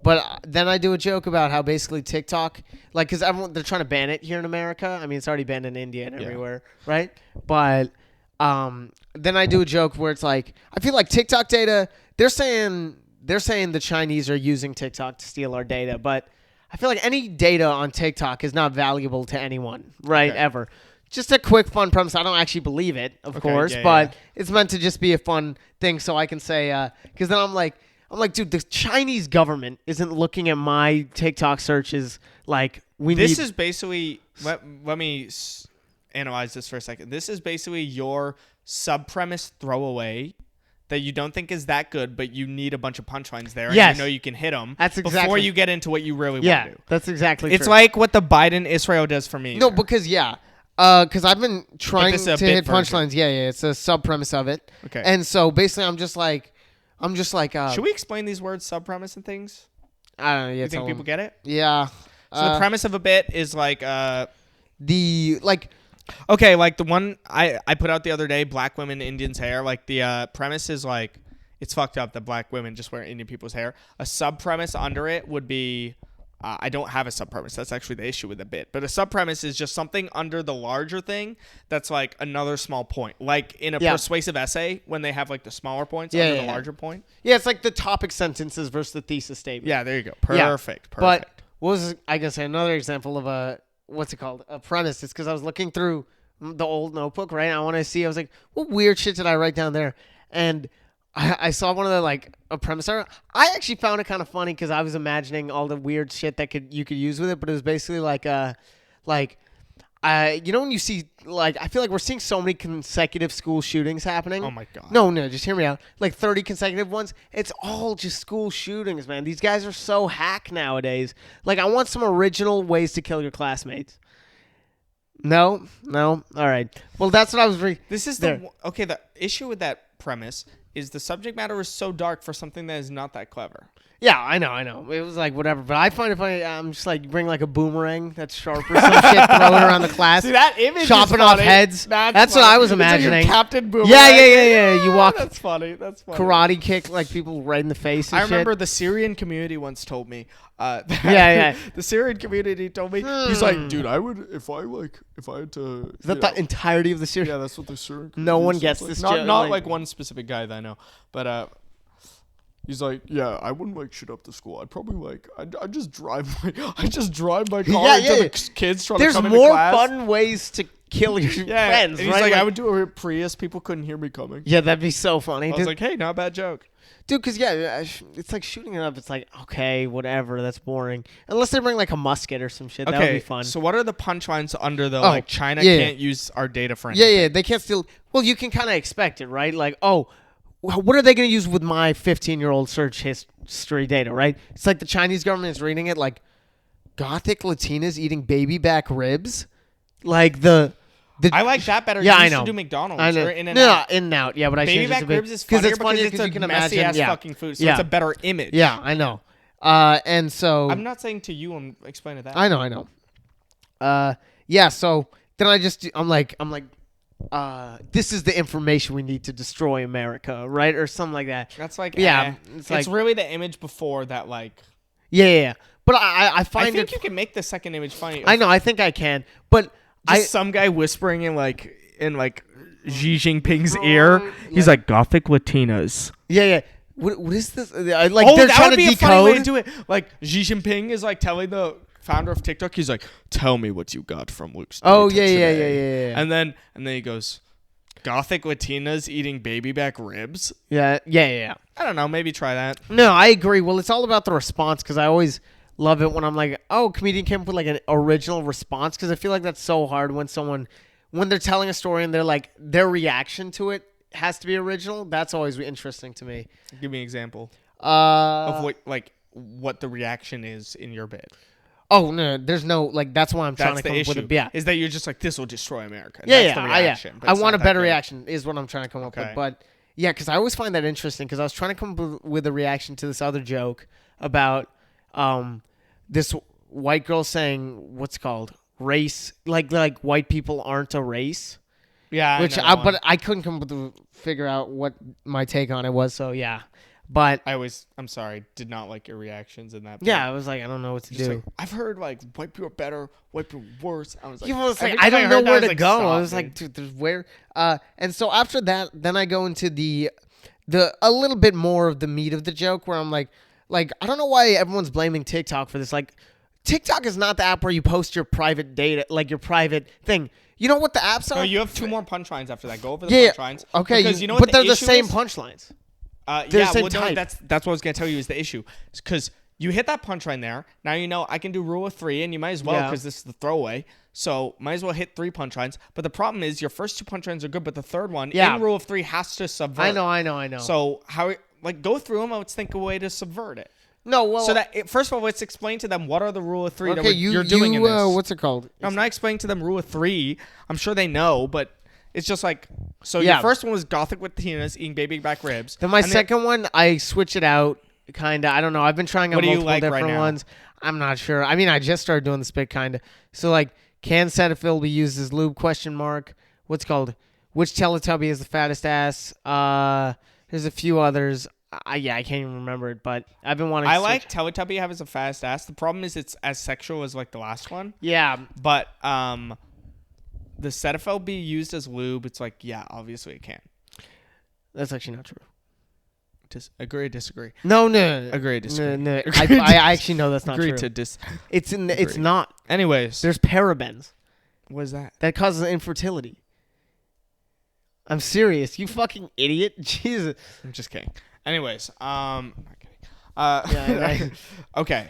Speaker 2: But then I do a joke about how basically TikTok, like, because they're trying to ban it here in America. I mean, it's already banned in India and everywhere, right? But then I do a joke where it's like, I feel like TikTok data, they're saying the Chinese are using TikTok to steal our data, but I feel like any data on TikTok is not valuable to anyone, right?
Speaker 1: Okay.
Speaker 2: Ever. Just a quick fun premise. I don't actually believe it, of course,
Speaker 1: yeah,
Speaker 2: but
Speaker 1: yeah.
Speaker 2: it's meant to just be a fun thing so I can say, because then I'm like, I'm like, dude, the Chinese government isn't looking at my TikTok searches like
Speaker 1: This is basically let me analyze this for a second. This is basically your sub-premise throwaway that you don't think is that good, but you need a bunch of punchlines there,
Speaker 2: Yes.
Speaker 1: and you know you can hit them
Speaker 2: That's
Speaker 1: before
Speaker 2: exactly-
Speaker 1: you get into what you really want
Speaker 2: Yeah,
Speaker 1: to do.
Speaker 2: that's exactly
Speaker 1: It's
Speaker 2: true.
Speaker 1: like what the Biden Israel does for me.
Speaker 2: No,
Speaker 1: there.
Speaker 2: because because I've been trying
Speaker 1: this is
Speaker 2: to
Speaker 1: a bit
Speaker 2: hit
Speaker 1: version.
Speaker 2: punchlines. Yeah, it's a sub premise of it.
Speaker 1: Okay.
Speaker 2: And so basically, I'm just like,
Speaker 1: should we explain these words, sub-premise and things?
Speaker 2: I don't know. Yeah,
Speaker 1: You think people get it?
Speaker 2: Yeah.
Speaker 1: So the premise of a bit is like okay, like the one I put out the other day, black women, Indians' hair. Like the premise is like it's fucked up that black women just wear Indian people's hair. A sub premise under it would be I don't have a sub premise. That's actually the issue with the bit. But a sub premise is just something under the larger thing that's like another small point. Like in a persuasive essay when they have like the smaller points under the larger point.
Speaker 2: Yeah, it's like the topic sentences versus the thesis statement.
Speaker 1: Yeah, there you go.
Speaker 2: Yeah.
Speaker 1: Perfect.
Speaker 2: But what was I gonna say? Another example of a what's it called? A premise. It's because I was looking through the old notebook, right? I want to see. I was like, what weird shit did I write down there? And I saw one of the like a premise. I actually found it kind of funny because I was imagining all the weird shit that you could use with it. But it was basically like you know when you see like I feel like we're seeing so many consecutive school shootings happening.
Speaker 1: Oh my god.
Speaker 2: No, just hear me out. Like 30 consecutive ones. It's all just school shootings, man. These guys are so hack nowadays. Like I want some original ways to kill your classmates. No. All right. Well, that's what I was
Speaker 1: This is the issue with that premise is the subject matter is so dark for something that is not that clever.
Speaker 2: Yeah, I know. It was like whatever, but I find it funny. I'm just like bring like a boomerang that's sharp or some shit, throw it around the class.
Speaker 1: See, that image
Speaker 2: chopping
Speaker 1: is
Speaker 2: off
Speaker 1: funny.
Speaker 2: heads. That's what I was imagining.
Speaker 1: It's like Captain Boomerang.
Speaker 2: Yeah. You walk
Speaker 1: That's funny.
Speaker 2: karate kick like people right in the face. And
Speaker 1: I remember
Speaker 2: shit.
Speaker 1: the Syrian community once told me.
Speaker 2: Yeah.
Speaker 1: The Syrian community told me. He's like, dude, I would if I had to.
Speaker 2: Is that the entirety of the series?
Speaker 1: Yeah, that's what the Syrian.
Speaker 2: No one
Speaker 1: says.
Speaker 2: gets
Speaker 1: Like,
Speaker 2: this
Speaker 1: Not
Speaker 2: joke,
Speaker 1: like one specific guy that I know, but he's like, yeah, I wouldn't like shit up the school. I'd probably like, I just drive my car into the kids trying to come into class.
Speaker 2: There's more fun ways to kill your friends,
Speaker 1: and he's
Speaker 2: right?
Speaker 1: like, I would do a Prius. People couldn't hear me coming.
Speaker 2: Yeah, that'd be so funny.
Speaker 1: I was like, hey, not a bad joke.
Speaker 2: Dude, because, it's like shooting it up. It's like, okay, whatever. That's boring. Unless they bring, like, a musket or some shit. That would be fun.
Speaker 1: So what are the punchlines under the, like, China can't use our data for anything?
Speaker 2: Yeah, they can't steal. Well, you can kind of expect it, right? Like, what are they going to use with my 15-year-old search history data, right? It's like the Chinese government is reading it like, Gothic Latinas eating Babyback ribs? Like,
Speaker 1: I like that better.
Speaker 2: Yeah,
Speaker 1: you
Speaker 2: I
Speaker 1: used
Speaker 2: know.
Speaker 1: to do McDonald's
Speaker 2: I know.
Speaker 1: or In-N-Out.
Speaker 2: In-N-Out. Yeah, but I changed it to
Speaker 1: Babyback ribs is funnier because it's a
Speaker 2: you can
Speaker 1: messy
Speaker 2: imagine.
Speaker 1: ass fucking food, so it's a better image.
Speaker 2: Yeah, I know. And so
Speaker 1: I'm not saying to you. I'm explaining that.
Speaker 2: I know. Yeah. So then I'm like, this is the information we need to destroy America, right, or something like that.
Speaker 1: That's like
Speaker 2: it's
Speaker 1: really the image before that. Like
Speaker 2: yeah. But I find
Speaker 1: I think you can make the second image funny.
Speaker 2: I know. I think I can, but
Speaker 1: some guy whispering in Xi Jinping's ear. He's like Gothic Latinas.
Speaker 2: Yeah. What is this? Like they're
Speaker 1: that
Speaker 2: trying
Speaker 1: would
Speaker 2: to
Speaker 1: be
Speaker 2: decode.
Speaker 1: a funny way to do it. Like Xi Jinping is like telling the founder of TikTok. He's like, "Tell me what you got from Luke's."
Speaker 2: Oh
Speaker 1: data
Speaker 2: yeah.
Speaker 1: And then he goes, "Gothic Latinas eating babyback ribs."
Speaker 2: Yeah.
Speaker 1: I don't know. Maybe try that.
Speaker 2: No, I agree. Well, it's all about the response because I always love it when I'm like, oh, comedian came up with like an original response because I feel like that's so hard when they're telling a story and they're like their reaction to it has to be original. That's always interesting to me.
Speaker 1: Give me an example of what the reaction is in your bit.
Speaker 2: Oh no, there's no that's why I'm trying to come up with it. Yeah,
Speaker 1: is that you're just like this will destroy America.
Speaker 2: That's
Speaker 1: the reaction,
Speaker 2: I want a better reaction is what I'm trying to come up with.
Speaker 1: Okay.
Speaker 2: But yeah, because I always find that interesting because I was trying to come up with a reaction to this other joke about this white girl saying what's it called race like white people aren't a race.
Speaker 1: Yeah,
Speaker 2: but I couldn't come up with figure out what my take on it was. So yeah, but
Speaker 1: I'm sorry, did not like your reactions in that.
Speaker 2: Yeah, I was like, I don't know what to do.
Speaker 1: Like, I've heard like white people are better, white people are worse. I was like,
Speaker 2: I don't know where to go.
Speaker 1: Stop,
Speaker 2: I was like, dude, there's where. And so after that, then I go into the a little bit more of the meat of the joke where I'm like I don't know why everyone's blaming TikTok for this. Like, TikTok is not the app where you post your private data, like your private thing. You know what the apps are?
Speaker 1: No, you have two more punchlines after that. Go over the punchlines.
Speaker 2: Okay,
Speaker 1: because you know
Speaker 2: but
Speaker 1: what
Speaker 2: they're the
Speaker 1: issue
Speaker 2: same
Speaker 1: is?
Speaker 2: punchlines. They're the same
Speaker 1: no,
Speaker 2: type.
Speaker 1: that's what I was gonna tell you is the issue, because you hit that punchline there. Now you know I can do rule of 3, and you might as well because this is the throwaway. So might as well hit 3 punchlines. But the problem is your first 2 punchlines are good, but the third one in rule of 3 has to subvert.
Speaker 2: I know.
Speaker 1: So how go through them? Let's think of a way to subvert it.
Speaker 2: No, well,
Speaker 1: so that first of all, let's explain to them what are the rule of 3
Speaker 2: okay,
Speaker 1: that you're doing in this.
Speaker 2: What's it called?
Speaker 1: No, I'm not explaining to them rule of 3. I'm sure they know, but it's just like your first one was Gothic with Latinas eating Babyback ribs.
Speaker 2: Then my second one, I switch it out, kind of. I don't know. I've been trying out multiple different ones. I'm not sure. I mean, I just started doing the spit, kind of. So like, can Cetaphil be used as lube? ? What's it called? Which Teletubby has the fattest ass? There's a few others. I can't even remember it, but I've been wanting.
Speaker 1: I like Teletubby having a fast ass. The problem is it's as sexual as like the last one.
Speaker 2: Yeah,
Speaker 1: but the Cetaphil be used as lube. It's like obviously it can.
Speaker 2: That's actually not true.
Speaker 1: Agree, disagree.
Speaker 2: No.
Speaker 1: Agree, disagree.
Speaker 2: No. I actually know that's not
Speaker 1: agree
Speaker 2: true.
Speaker 1: Agree.
Speaker 2: It's not.
Speaker 1: Anyways,
Speaker 2: there's parabens.
Speaker 1: What is that?
Speaker 2: That causes infertility. I'm serious. You fucking idiot. Jesus.
Speaker 1: I'm just kidding. Anyways, I'm not kidding.
Speaker 2: Right.
Speaker 1: Okay.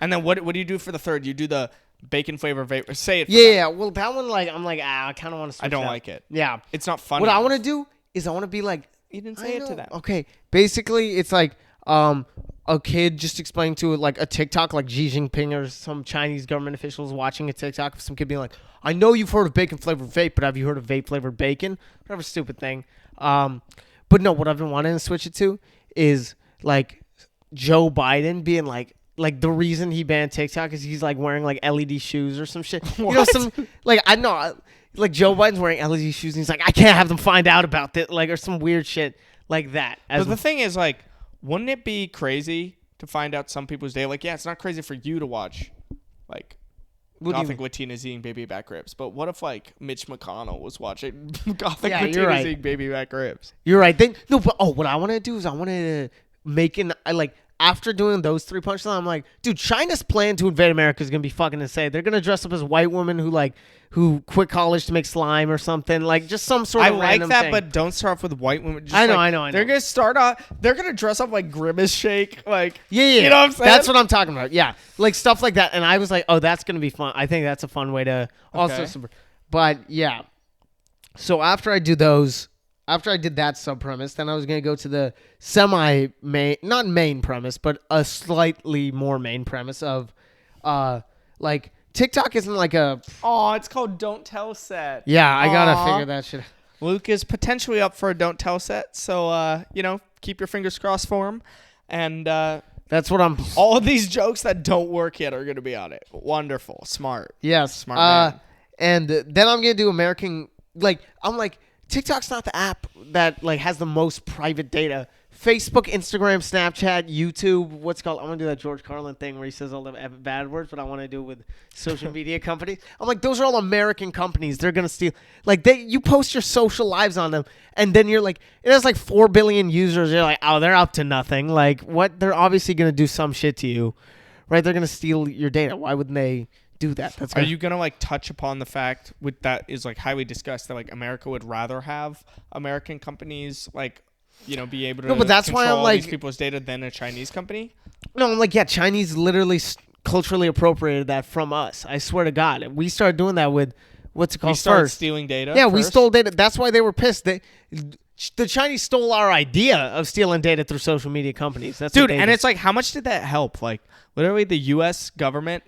Speaker 1: And then what do you do for the third? You do the bacon flavor vape. Say it.
Speaker 2: Yeah. Well, that one, I'm like, I kind of want to switch
Speaker 1: I don't
Speaker 2: out.
Speaker 1: like it.
Speaker 2: Yeah.
Speaker 1: It's not funny.
Speaker 2: What I want to do is I want to be like.
Speaker 1: You didn't say it to them.
Speaker 2: Okay. Basically, it's like a kid just explaining to like a TikTok, like Xi Jinping or some Chinese government officials watching a TikTok of some kid being like, I know you've heard of bacon flavored vape, but have you heard of vape flavored bacon? Whatever stupid thing. But no, what I've been wanting to switch it to is like Joe Biden being like the reason he banned TikTok is he's like wearing like LED shoes or some shit. You know, some like I know like Joe Biden's wearing LED shoes and he's like, I can't have them find out about this, like, or some weird shit like that.
Speaker 1: But the thing is, like, wouldn't it be crazy to find out some people's day? Like, it's not crazy for you to watch, like, Gothic Latinas eating Babyback ribs. But what if, like, Mitch McConnell was watching Gothic Latinas eating Babyback ribs?
Speaker 2: You're right. What I want to do is I want to make after doing those 3 punchlines, I'm like, dude, China's plan to invade America is gonna be fucking insane. They're gonna dress up as white women who quit college to make slime or something, like just some sort of. I like that, thing.
Speaker 1: But don't start off with white women. Just
Speaker 2: I know.
Speaker 1: They're gonna start off. They're gonna dress up like Grimace Shake, like
Speaker 2: yeah.
Speaker 1: You know what I'm saying?
Speaker 2: That's what I'm talking about. Yeah, like stuff like that. And I was like, oh, that's gonna be fun. I think that's a fun way to also. But yeah, so after I do those. After I did that sub-premise, then I was going to go to the semi-main, not main premise, but a slightly more main premise of, like, TikTok isn't like a...
Speaker 1: Oh, it's called Don't Tell set.
Speaker 2: Yeah, I got to figure that shit out.
Speaker 1: Luke is potentially up for a Don't Tell set, so, keep your fingers crossed for him. And
Speaker 2: that's what I'm...
Speaker 1: All of these jokes that don't work yet are going to be on it. Wonderful. Smart.
Speaker 2: Yes.
Speaker 1: Smart man.
Speaker 2: And then I'm going to do American... Like, I'm like... TikTok's not the app that like has the most private data. Facebook, Instagram, Snapchat, YouTube, what's it called? I want to do that George Carlin thing where he says all the bad words, but I want to do it with social media companies. I'm like, those are all American companies. They're going to steal. Like, you post your social lives on them, and then you're like, it has like 4 billion users. You're like, oh, they're up to nothing. Like, what? They're obviously going to do some shit to you, right? They're going to steal your data. Why wouldn't they do that?
Speaker 1: Are you gonna like touch upon the fact with that is like highly discussed that like America would rather have American companies like be able to
Speaker 2: but that's why I'm like
Speaker 1: these people's data than a Chinese company?
Speaker 2: No, I'm like, yeah, Chinese literally culturally appropriated that from us. I swear to God, we started doing that with what's it called?
Speaker 1: We started
Speaker 2: first
Speaker 1: stealing data.
Speaker 2: Yeah, we stole data. That's why they were pissed. The Chinese stole our idea of stealing data through social media companies. That's
Speaker 1: dude, and it's like, how much did that help? Like, literally, the U.S. government,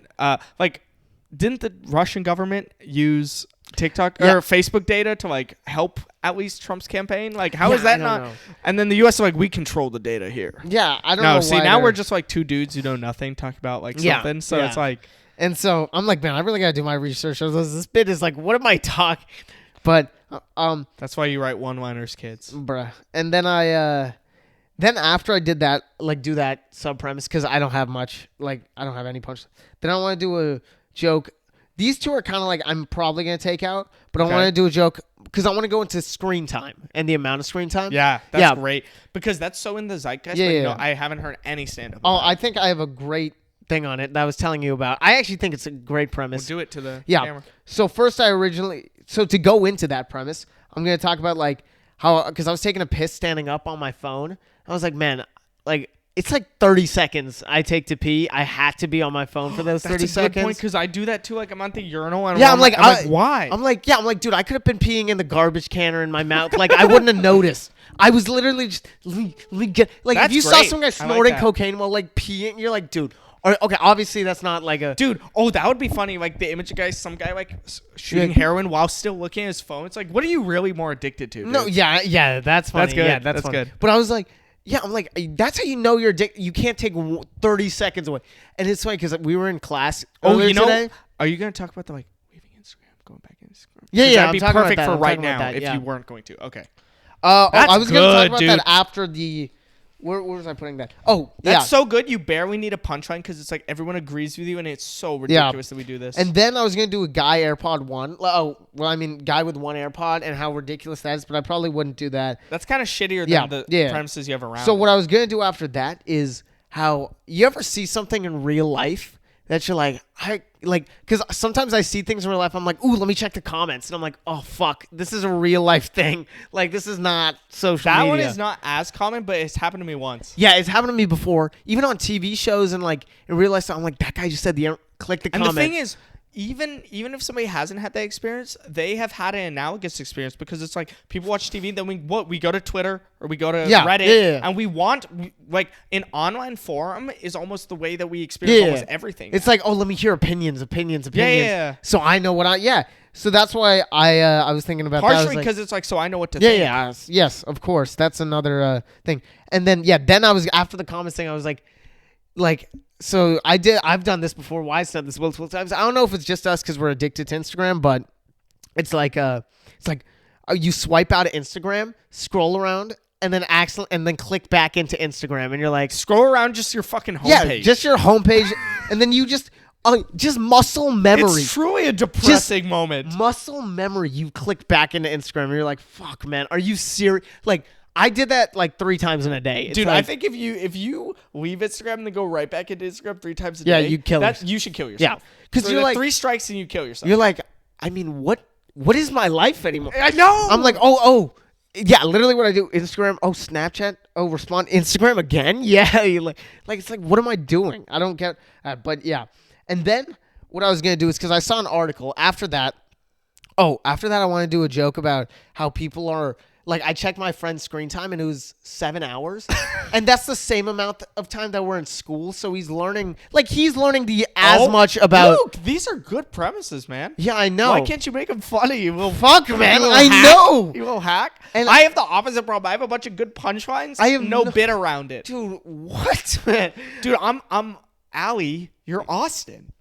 Speaker 1: didn't the Russian government use TikTok or Facebook data to like help at least Trump's campaign? Like, how is that not? Know. And then the U.S. is like, we control the data here.
Speaker 2: Yeah, I don't know.
Speaker 1: See, now we're just like 2 dudes who know nothing talking about like something. So it's like,
Speaker 2: and so I'm like, man, I really gotta do my research. This bit is like, what am I talking? But
Speaker 1: that's why you write one-liners, kids,
Speaker 2: bruh. And then then after I did that, like do that sub premise because I don't have much. Like I don't have any punch. Then I want to do a joke. These 2 are kind of like I'm probably going to take out, but I want to do a joke because I want to go into screen time and the amount of screen time.
Speaker 1: Yeah, that's great because that's so in the zeitgeist. Yeah, I haven't heard any stand-up.
Speaker 2: Oh, I think I have a great thing on it that I was telling you about. I actually think it's a great premise.
Speaker 1: We'll do it to the camera.
Speaker 2: So first to go into that premise, I'm going to talk about like because I was taking a piss standing up on my phone. I was like, man, like it's like 30 seconds I take to pee. I had to be on my phone for those 30
Speaker 1: That's a
Speaker 2: seconds.
Speaker 1: good point because I do that too. Like I'm at the urinal and
Speaker 2: Yeah,
Speaker 1: I'm like, why?
Speaker 2: I'm like, dude, I could have been peeing in the garbage can or in my mouth. Like, I wouldn't have noticed. I was literally just, let me get, like,
Speaker 1: That's
Speaker 2: if you saw
Speaker 1: great.
Speaker 2: some guy
Speaker 1: I like
Speaker 2: snorting
Speaker 1: that.
Speaker 2: cocaine while, like, peeing, you're like, dude. Okay, obviously that's not like a...
Speaker 1: Dude, that would be funny. Like the image of some guy like shooting heroin while still looking at his phone. It's like, what are you really more addicted to? Dude?
Speaker 2: No, yeah, that's funny.
Speaker 1: That's good.
Speaker 2: Yeah, that's funny.
Speaker 1: good.
Speaker 2: But I was like, I'm like, that's how you know you're addicted. You can't take 30 seconds away. And it's funny because we were in class earlier today.
Speaker 1: Are you going to talk about the like leaving Instagram, going back in Instagram?
Speaker 2: Yeah,
Speaker 1: That'd
Speaker 2: I'm
Speaker 1: be
Speaker 2: talking about
Speaker 1: perfect
Speaker 2: that.
Speaker 1: for
Speaker 2: I'm
Speaker 1: right
Speaker 2: talking about
Speaker 1: now
Speaker 2: that,
Speaker 1: if you weren't going to. Okay.
Speaker 2: I was going to talk about
Speaker 1: dude.
Speaker 2: that after the... Where was I putting that? Oh, yeah.
Speaker 1: That's so good. You barely need a punchline because it's like everyone agrees with you, and it's so ridiculous that we do this.
Speaker 2: And then I was gonna do a guy AirPod 1. Oh, well, I mean, guy with one AirPod, and how ridiculous that is. But I probably wouldn't do that.
Speaker 1: that's kind of shittier than the premises you have around.
Speaker 2: So what I was gonna do after that is how you ever see something in real life that you're like, because sometimes I see things in real life. I'm like, ooh, let me check the comments, and I'm like, oh fuck, this is a real life thing. Like, this is not social
Speaker 1: that
Speaker 2: media.
Speaker 1: one is not as common, but it's happened to me once.
Speaker 2: Yeah, it's happened to me before, even on TV shows and like in real life. I'm like, that guy just said click the comment.
Speaker 1: And the thing is, even if somebody hasn't had that experience, they have had an analogous experience because it's like people watch TV, then we go to Twitter or we go to Reddit, and we like an online forum is almost the way that we experience almost everything.
Speaker 2: It's like, oh, let me hear opinions.
Speaker 1: Yeah.
Speaker 2: So I know So that's why I was thinking about
Speaker 1: partially
Speaker 2: that.
Speaker 1: because it's like, so I know what to think.
Speaker 2: Yes, of course. That's another thing. And then then I was after the comments thing. I was like. So I've done this before. Why said this multiple times? I don't know if it's just us because we're addicted to Instagram, but it's like you swipe out of Instagram, scroll around, and then click back into Instagram, and you're like,
Speaker 1: scroll around just your fucking homepage.
Speaker 2: yeah, just your homepage, and then you just muscle memory.
Speaker 1: It's truly a depressing moment.
Speaker 2: Muscle memory. You click back into Instagram, and you're like, fuck, man, are you serious? Like. I did that like 3 times in a day. It's
Speaker 1: dude,
Speaker 2: like,
Speaker 1: I think if you leave Instagram and then go right back into Instagram 3 times a day,
Speaker 2: you kill yourself.
Speaker 1: You should kill yourself.
Speaker 2: Yeah, because
Speaker 1: so
Speaker 2: you're like
Speaker 1: 3 strikes and you kill yourself.
Speaker 2: You're like, I mean, what is my life anymore?
Speaker 1: I know.
Speaker 2: I'm like, oh, yeah, literally what I do. Instagram, Snapchat, respond Instagram again. Yeah, you like it's like, what am I doing? I don't get. But yeah, and then what I was gonna do is because I saw an article after that. After that, I want to do a joke about how people are. Like, I checked my friend's screen time, and it was 7 hours. And that's the same amount of time that we're in school. So he's learning as much about...
Speaker 1: Luke, these are good premises, man.
Speaker 2: Yeah, I know.
Speaker 1: Why can't you make them funny? You will
Speaker 2: fuck, man. I
Speaker 1: hack.
Speaker 2: know.
Speaker 1: You will hack.
Speaker 2: And
Speaker 1: I have the opposite problem. I have a bunch of good punchlines. I have no bit around it.
Speaker 2: Dude, what, man?
Speaker 1: Dude, I'm Allie. You're Austin.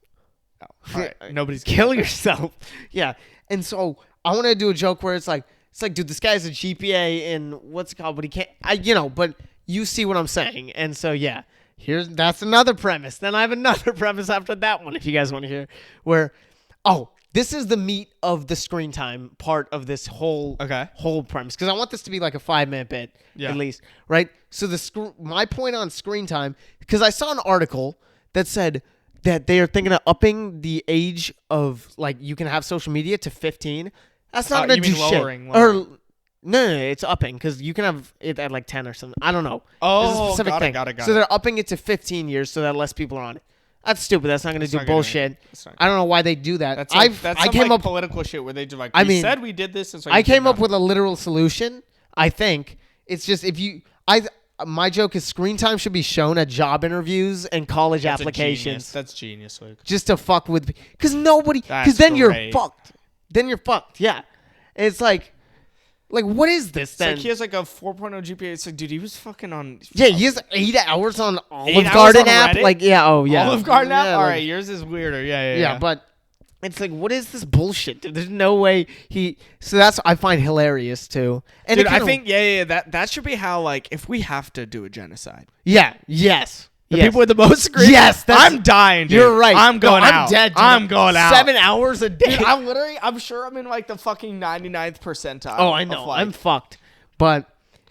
Speaker 1: Oh, all right. Nobody's
Speaker 2: kill yourself. Yeah. And so I want to do a joke where it's like, dude, this guy's a GPA in what's it called, but he can't, but you see what I'm saying. And so, yeah, that's another premise. Then I have another premise after that one, if you guys want to hear, where, this is the meat of the screen time part of this whole premise. Because I want this to be like a 5-minute bit, at least, right? So my point on screen time, because I saw an article that said that they are thinking of upping the age of, like, you can have social media to 15. That's not going to do shit.
Speaker 1: Lowering.
Speaker 2: No, it's upping because you can have it at like 10 or something. I don't know.
Speaker 1: Oh,
Speaker 2: got it. So they're upping it to 15 years so that less people are on it. That's stupid. That's not going to do bullshit. I don't know why they do that.
Speaker 1: That's some political shit where they do like, we said we did this. And so
Speaker 2: I came up with a literal solution. I think it's just my joke is screen time should be shown at job interviews and college applications.
Speaker 1: That's genius, Luke.
Speaker 2: Just to fuck with, because then you're fucked. Yeah. And it's like what is this then?
Speaker 1: It's like he has like a 4.0 GPA. It's like, dude, he was fucking on.
Speaker 2: Yeah, he has 8 hours on Olive Garden app.
Speaker 1: Reddit?
Speaker 2: Like, yeah,
Speaker 1: Olive Garden app?
Speaker 2: Yeah,
Speaker 1: all right, yours is weirder.
Speaker 2: Yeah, but it's like, what is this bullshit? Dude, there's no way so that's I find hilarious too. And
Speaker 1: dude, I think that should be how, like, if we have to do a genocide.
Speaker 2: Yeah, yes.
Speaker 1: The people with the most screens?
Speaker 2: Yes.
Speaker 1: I'm dying, dude.
Speaker 2: You're right.
Speaker 1: I'm going out.
Speaker 2: I'm dead, dude.
Speaker 1: I'm going out.
Speaker 2: 7 hours a day.
Speaker 1: Dude, I'm sure I'm in like the fucking 99th percentile.
Speaker 2: Oh, I know. I'm fucked. But,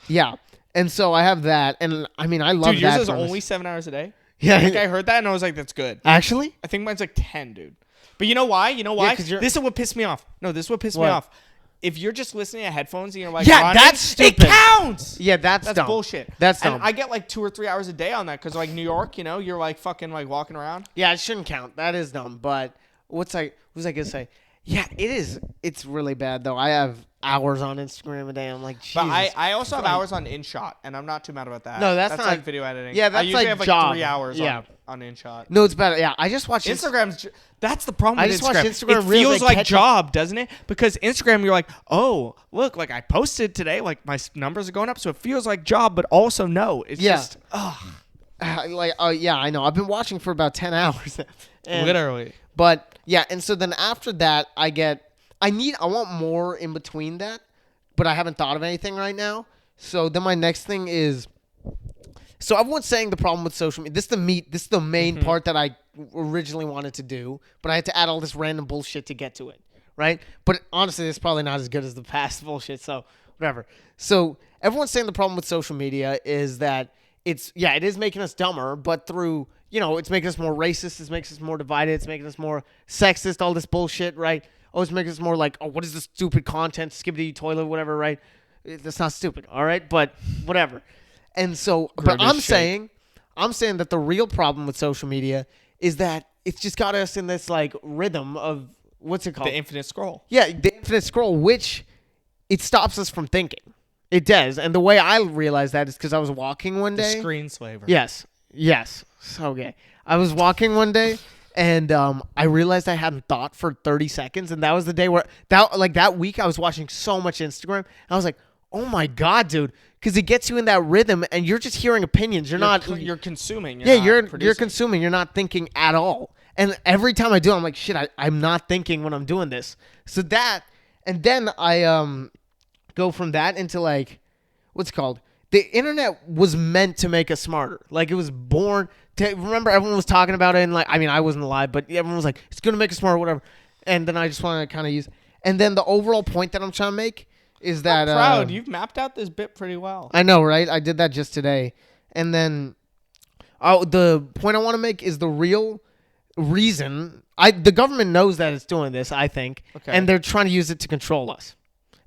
Speaker 2: yeah. And so I have that. And, I mean, I love
Speaker 1: dude,
Speaker 2: that.
Speaker 1: Dude, yours is only 7 hours a day?
Speaker 2: Yeah.
Speaker 1: I think I heard that and I was like, that's good.
Speaker 2: Actually?
Speaker 1: I think mine's like 10, dude. But you know why?
Speaker 2: Yeah,
Speaker 1: this is what pissed me off. No, this is what pissed me off. if you're just listening to headphones and you're like,
Speaker 2: Yeah,
Speaker 1: running,
Speaker 2: that's stupid.
Speaker 1: It counts.
Speaker 2: Yeah, that's dumb.
Speaker 1: bullshit.
Speaker 2: That's dumb.
Speaker 1: And I get like 2 or 3 hours a day on that because like New York, you're like fucking like walking around.
Speaker 2: Yeah, it shouldn't count. That is dumb. But what was I gonna say? Yeah, it is. It's really bad though. I have hours on Instagram a day. I'm like, Jesus.
Speaker 1: But I also have hours on InShot, and I'm not too mad about that.
Speaker 2: No, that's not
Speaker 1: like video editing.
Speaker 2: Yeah, that's
Speaker 1: I usually
Speaker 2: like
Speaker 1: have like
Speaker 2: job.
Speaker 1: 3 hours
Speaker 2: Yeah.
Speaker 1: on InShot.
Speaker 2: No, it's better. Yeah, I just watch
Speaker 1: Instagram's. That's the problem
Speaker 2: I
Speaker 1: with
Speaker 2: just watch Instagram
Speaker 1: It
Speaker 2: Reels,
Speaker 1: feels
Speaker 2: they
Speaker 1: like
Speaker 2: catch-
Speaker 1: job, doesn't it? Because Instagram, you're like, oh, look, like I posted today, like my numbers are going up, so it feels like job, but also no, it's just,
Speaker 2: yeah, I know. I've been watching for about 10 hours. And-
Speaker 1: literally.
Speaker 2: But yeah, and so then after that, I want more in between that, but I haven't thought of anything right now. So then my next thing is, so everyone's saying the problem with social media. This is the main part that I originally wanted to do, but I had to add all this random bullshit to get to it, right? But honestly, it's probably not as good as the past bullshit. So whatever. So everyone's saying the problem with social media is that it is making us dumber, but through it's making us more racist. It's making us more divided. It's making us more sexist. All this bullshit, right? Oh, it's making us more like, oh, what is this stupid content? Skibbity toilet, whatever, right? That's not stupid, all right? But whatever. And so, but I'm saying that the real problem with social media is that it's just got us in this like rhythm of what's it called?
Speaker 1: The infinite scroll.
Speaker 2: Yeah, the infinite scroll, which it stops us from thinking. It does. And the way I realized that is because I was walking one day.
Speaker 1: The screensaver.
Speaker 2: Yes. So gay. I was walking one day and I realized I hadn't thought for 30 seconds. And that was the day where that week I was watching so much Instagram. And I was like, oh my God, dude. Because it gets you in that rhythm and you're just hearing opinions.
Speaker 1: You're consuming.
Speaker 2: You're consuming. You're not thinking at all. And every time I do, I'm like, shit, I'm not thinking when I'm doing this. So that, and then I go from that into like, what's it called? The internet was meant to make us smarter. Like it was born to, remember everyone was talking about it and like, I mean, I wasn't alive, but everyone was like, it's going to make us smarter, whatever. And then I just want to kind of use, and then the overall point that I'm trying to make is that
Speaker 1: I'm proud. You've mapped out this bit pretty well.
Speaker 2: I know, right? I did that just today. And then the point I want to make is the real reason the government knows that it's doing this, I think, and they're trying to use it to control us.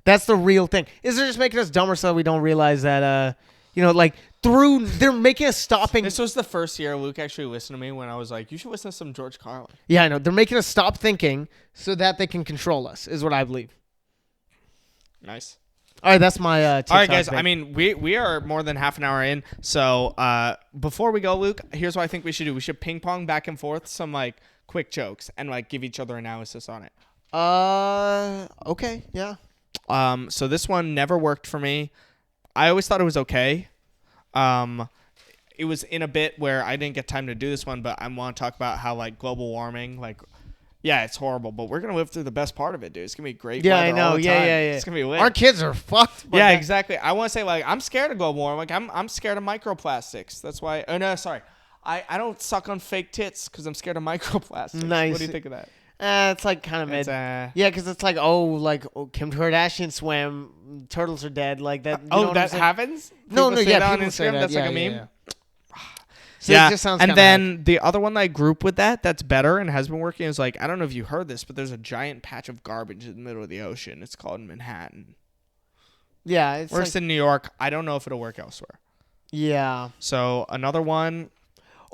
Speaker 2: That's the real thing. Is they're just making us dumber so we don't realize that they're making us stopping.
Speaker 1: This was the first year Luke actually listened to me when I was like, you should listen to some George Carlin.
Speaker 2: Yeah, I know. They're making us stop thinking so that they can control us, is what I believe.
Speaker 1: Nice.
Speaker 2: All right, that's my TikTok
Speaker 1: all right, guys.
Speaker 2: thing.
Speaker 1: I mean, we are more than half an hour in. So before we go, Luke, here's what I think we should do. We should ping pong back and forth some like quick jokes and like give each other analysis on it.
Speaker 2: Okay, yeah.
Speaker 1: So this one never worked for me. I always thought it was okay. It was in a bit where I didn't get time to do this one, but I want to talk about how like global warming, like, yeah, it's horrible, but we're gonna live through the best part of it, dude. It's gonna be great.
Speaker 2: Yeah,
Speaker 1: weather
Speaker 2: I know.
Speaker 1: all the
Speaker 2: Yeah,
Speaker 1: time.
Speaker 2: yeah.
Speaker 1: It's gonna be lit.
Speaker 2: Our kids are fucked.
Speaker 1: Yeah, exactly. I want to say like I'm scared of global warming. Like I'm scared of microplastics. That's why. Oh no, sorry. I don't suck on fake tits because I'm scared of microplastics.
Speaker 2: Nice.
Speaker 1: What do you think of that?
Speaker 2: It's like kind of mid.
Speaker 1: Yeah,
Speaker 2: because it's like, Kim Kardashian swam, turtles are dead, like that. You know what I'm
Speaker 1: that
Speaker 2: saying?
Speaker 1: happens?
Speaker 2: No,
Speaker 1: People say
Speaker 2: yeah,
Speaker 1: that on
Speaker 2: people say
Speaker 1: Instagram.
Speaker 2: that.
Speaker 1: That's
Speaker 2: Yeah,
Speaker 1: like a
Speaker 2: yeah,
Speaker 1: meme.
Speaker 2: yeah. So
Speaker 1: Yeah,
Speaker 2: it just sounds
Speaker 1: and
Speaker 2: kinda
Speaker 1: then the other one that I group with that's better and has been working is like, I don't know if you heard this, but there's a giant patch of garbage in the middle of the ocean. It's called Manhattan.
Speaker 2: Yeah, it's
Speaker 1: Works in New York. I don't know if it'll work elsewhere.
Speaker 2: Yeah.
Speaker 1: So another one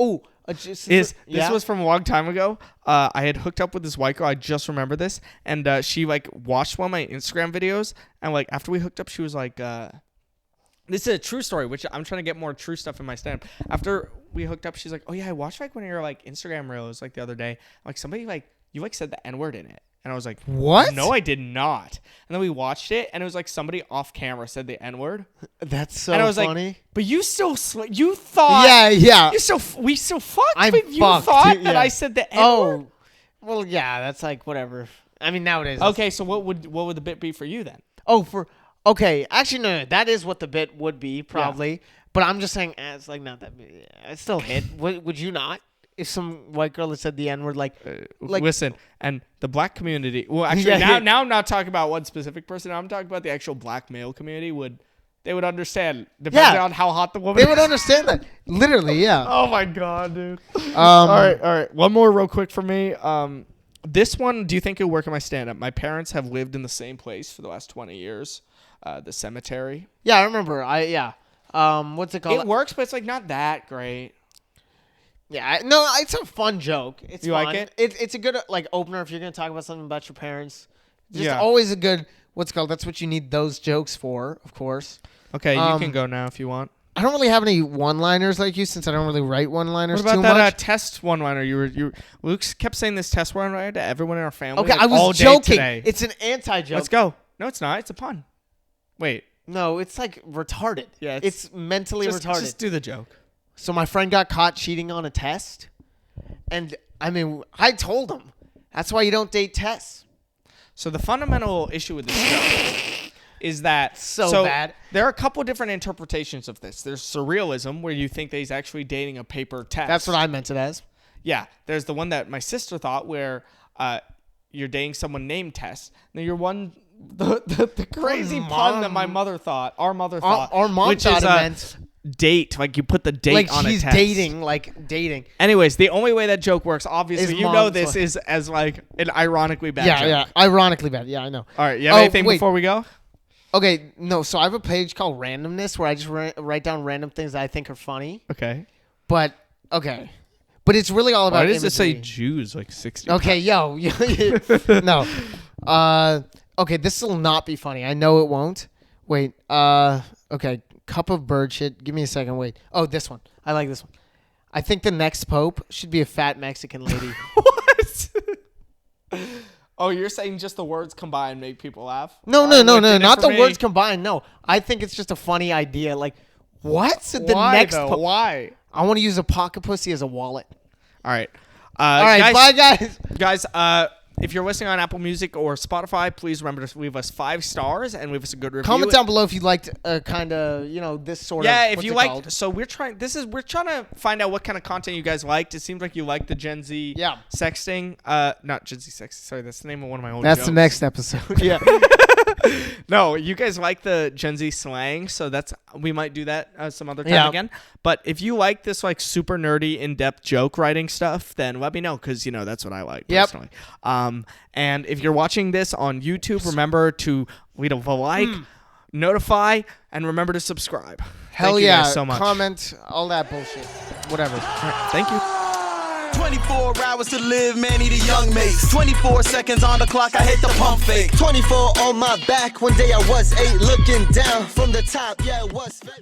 Speaker 2: Oh,
Speaker 1: this was from a long time ago. I had hooked up with this white girl. I just remember this, and she like watched one of my Instagram videos, and like after we hooked up, she was like, "This is a true story," which I'm trying to get more true stuff in my stand. After we hooked up, she's like, "Oh yeah, I watched like one of your like Instagram reels like the other day. Like somebody like you like said the N-word in it." And I was like,
Speaker 2: "What?
Speaker 1: No, I did not." And then we watched it, and it was like somebody off camera said the N-word.
Speaker 2: That's so
Speaker 1: and I was
Speaker 2: funny.
Speaker 1: like, "But you still you thought
Speaker 2: Yeah.
Speaker 1: we still fucked,
Speaker 2: I'm
Speaker 1: but you
Speaker 2: fucked,
Speaker 1: thought
Speaker 2: yeah.
Speaker 1: that I said the N-word?"
Speaker 2: Oh, well, yeah, that's like whatever. I mean, nowadays.
Speaker 1: Okay, so what would the bit be for you then?
Speaker 2: Okay, actually, no, that is what the bit would be probably. Yeah. But I'm just saying, it's like not that big. It still hit. Would you not? If some white girl had said the N-word, like
Speaker 1: listen, and the black community. Well, actually, now I'm not talking about one specific person. I'm talking about the actual black male community. They would understand, depending on how hot the woman.
Speaker 2: They would understand that. Literally, yeah.
Speaker 1: Oh my god, dude. All right. One more real quick for me. This one, do you think it'll work in my stand-up? My parents have lived in the same place for the last 20 years. The cemetery.
Speaker 2: Yeah, I remember. What's it called?
Speaker 1: It works, but it's like not that great.
Speaker 2: Yeah, no, it's a fun joke. It's
Speaker 1: You
Speaker 2: fun.
Speaker 1: like it?
Speaker 2: It's a good like opener if you're gonna talk about something about your parents. Just
Speaker 1: Yeah.
Speaker 2: always a good. What's it called? That's what you need those jokes for, of course.
Speaker 1: Okay, you can go now if you want.
Speaker 2: I don't really have any one-liners like you since I don't really write one-liners
Speaker 1: What
Speaker 2: too
Speaker 1: about that
Speaker 2: much.
Speaker 1: test one-liner? Luke kept saying this test one-liner to everyone in our family.
Speaker 2: Okay,
Speaker 1: like,
Speaker 2: I was
Speaker 1: all day
Speaker 2: joking.
Speaker 1: today.
Speaker 2: It's an anti-joke.
Speaker 1: Let's go. No, it's not. It's a pun. Wait.
Speaker 2: No, it's like retarded.
Speaker 1: Yeah,
Speaker 2: it's mentally retarded.
Speaker 1: Just do the joke.
Speaker 2: So my friend got caught cheating on a test, and I mean, I told him that's why you don't date tests.
Speaker 1: So the fundamental issue with this joke is that
Speaker 2: so bad.
Speaker 1: There are a couple different interpretations of this. There's surrealism, where you think that he's actually dating a paper test.
Speaker 2: That's what I meant it as.
Speaker 1: Yeah. There's the one that my sister thought, where you're dating someone named Tess. Now you're the crazy pun that my mother thought, our mother thought,
Speaker 2: our mom
Speaker 1: which
Speaker 2: thought
Speaker 1: is
Speaker 2: it meant
Speaker 1: date, like you put the date
Speaker 2: like
Speaker 1: on a
Speaker 2: she's
Speaker 1: test.
Speaker 2: dating.
Speaker 1: Anyways, the only way that joke works, obviously,
Speaker 2: Is
Speaker 1: you know
Speaker 2: mom's
Speaker 1: this
Speaker 2: like-
Speaker 1: is as like an ironically bad
Speaker 2: Yeah,
Speaker 1: joke.
Speaker 2: yeah. Ironically bad. Yeah, I know.
Speaker 1: All right, you have anything
Speaker 2: wait.
Speaker 1: before we go?
Speaker 2: Okay, no. So I have a page called Randomness where I just write down random things that I think are funny.
Speaker 1: Okay.
Speaker 2: But okay, but it's really all about.
Speaker 1: Why does it say
Speaker 2: imagery.
Speaker 1: Jews like 60?
Speaker 2: Okay, yo, no. Okay, this will not be funny. I know it won't. Wait. Okay, cup of bird shit. Give me a second. Wait. Oh, this one. I like this one. I think the next pope should be a fat Mexican lady.
Speaker 1: What? Oh, you're saying just the words combined make people laugh?
Speaker 2: No,
Speaker 1: All right, what did it
Speaker 2: not
Speaker 1: for
Speaker 2: the
Speaker 1: me?
Speaker 2: words combined. No, I think it's just a funny idea. Like, what? The
Speaker 1: Why,
Speaker 2: next
Speaker 1: though?
Speaker 2: pope.
Speaker 1: Why?
Speaker 2: I want to use a pocket pussy as a wallet.
Speaker 1: All right.
Speaker 2: All right, bye, guys.
Speaker 1: Guys, if you're listening on Apple Music or Spotify, please remember to leave us 5 stars and leave us a good review.
Speaker 2: Comment down below if you liked kind of, this sort of.
Speaker 1: Yeah, if
Speaker 2: what's
Speaker 1: you
Speaker 2: it
Speaker 1: like.
Speaker 2: called?
Speaker 1: So we're trying to find out what kind of content you guys liked. It seems like you like the Gen Z sexting. Not Gen Z sexting. Sorry, that's the name of one of my old
Speaker 2: That's
Speaker 1: jokes.
Speaker 2: the next episode. Yeah.
Speaker 1: No, you guys like the Gen Z slang, so we might do that some other time again. But if you like this like super nerdy, in-depth joke writing stuff, then let me know because that's what I like personally. And if you're watching this on YouTube, remember to leave a like, notify, and remember to subscribe.
Speaker 2: Hell
Speaker 1: Thank you
Speaker 2: yeah!
Speaker 1: guys so much.
Speaker 2: Comment all that bullshit. Whatever.
Speaker 1: All right, thank you.
Speaker 3: 24 hours to live, man, need a young mace. 24 seconds on the clock, I hit the pump fake.
Speaker 4: 24 on my back, one day I was 8, looking down from the top, yeah, it was fake.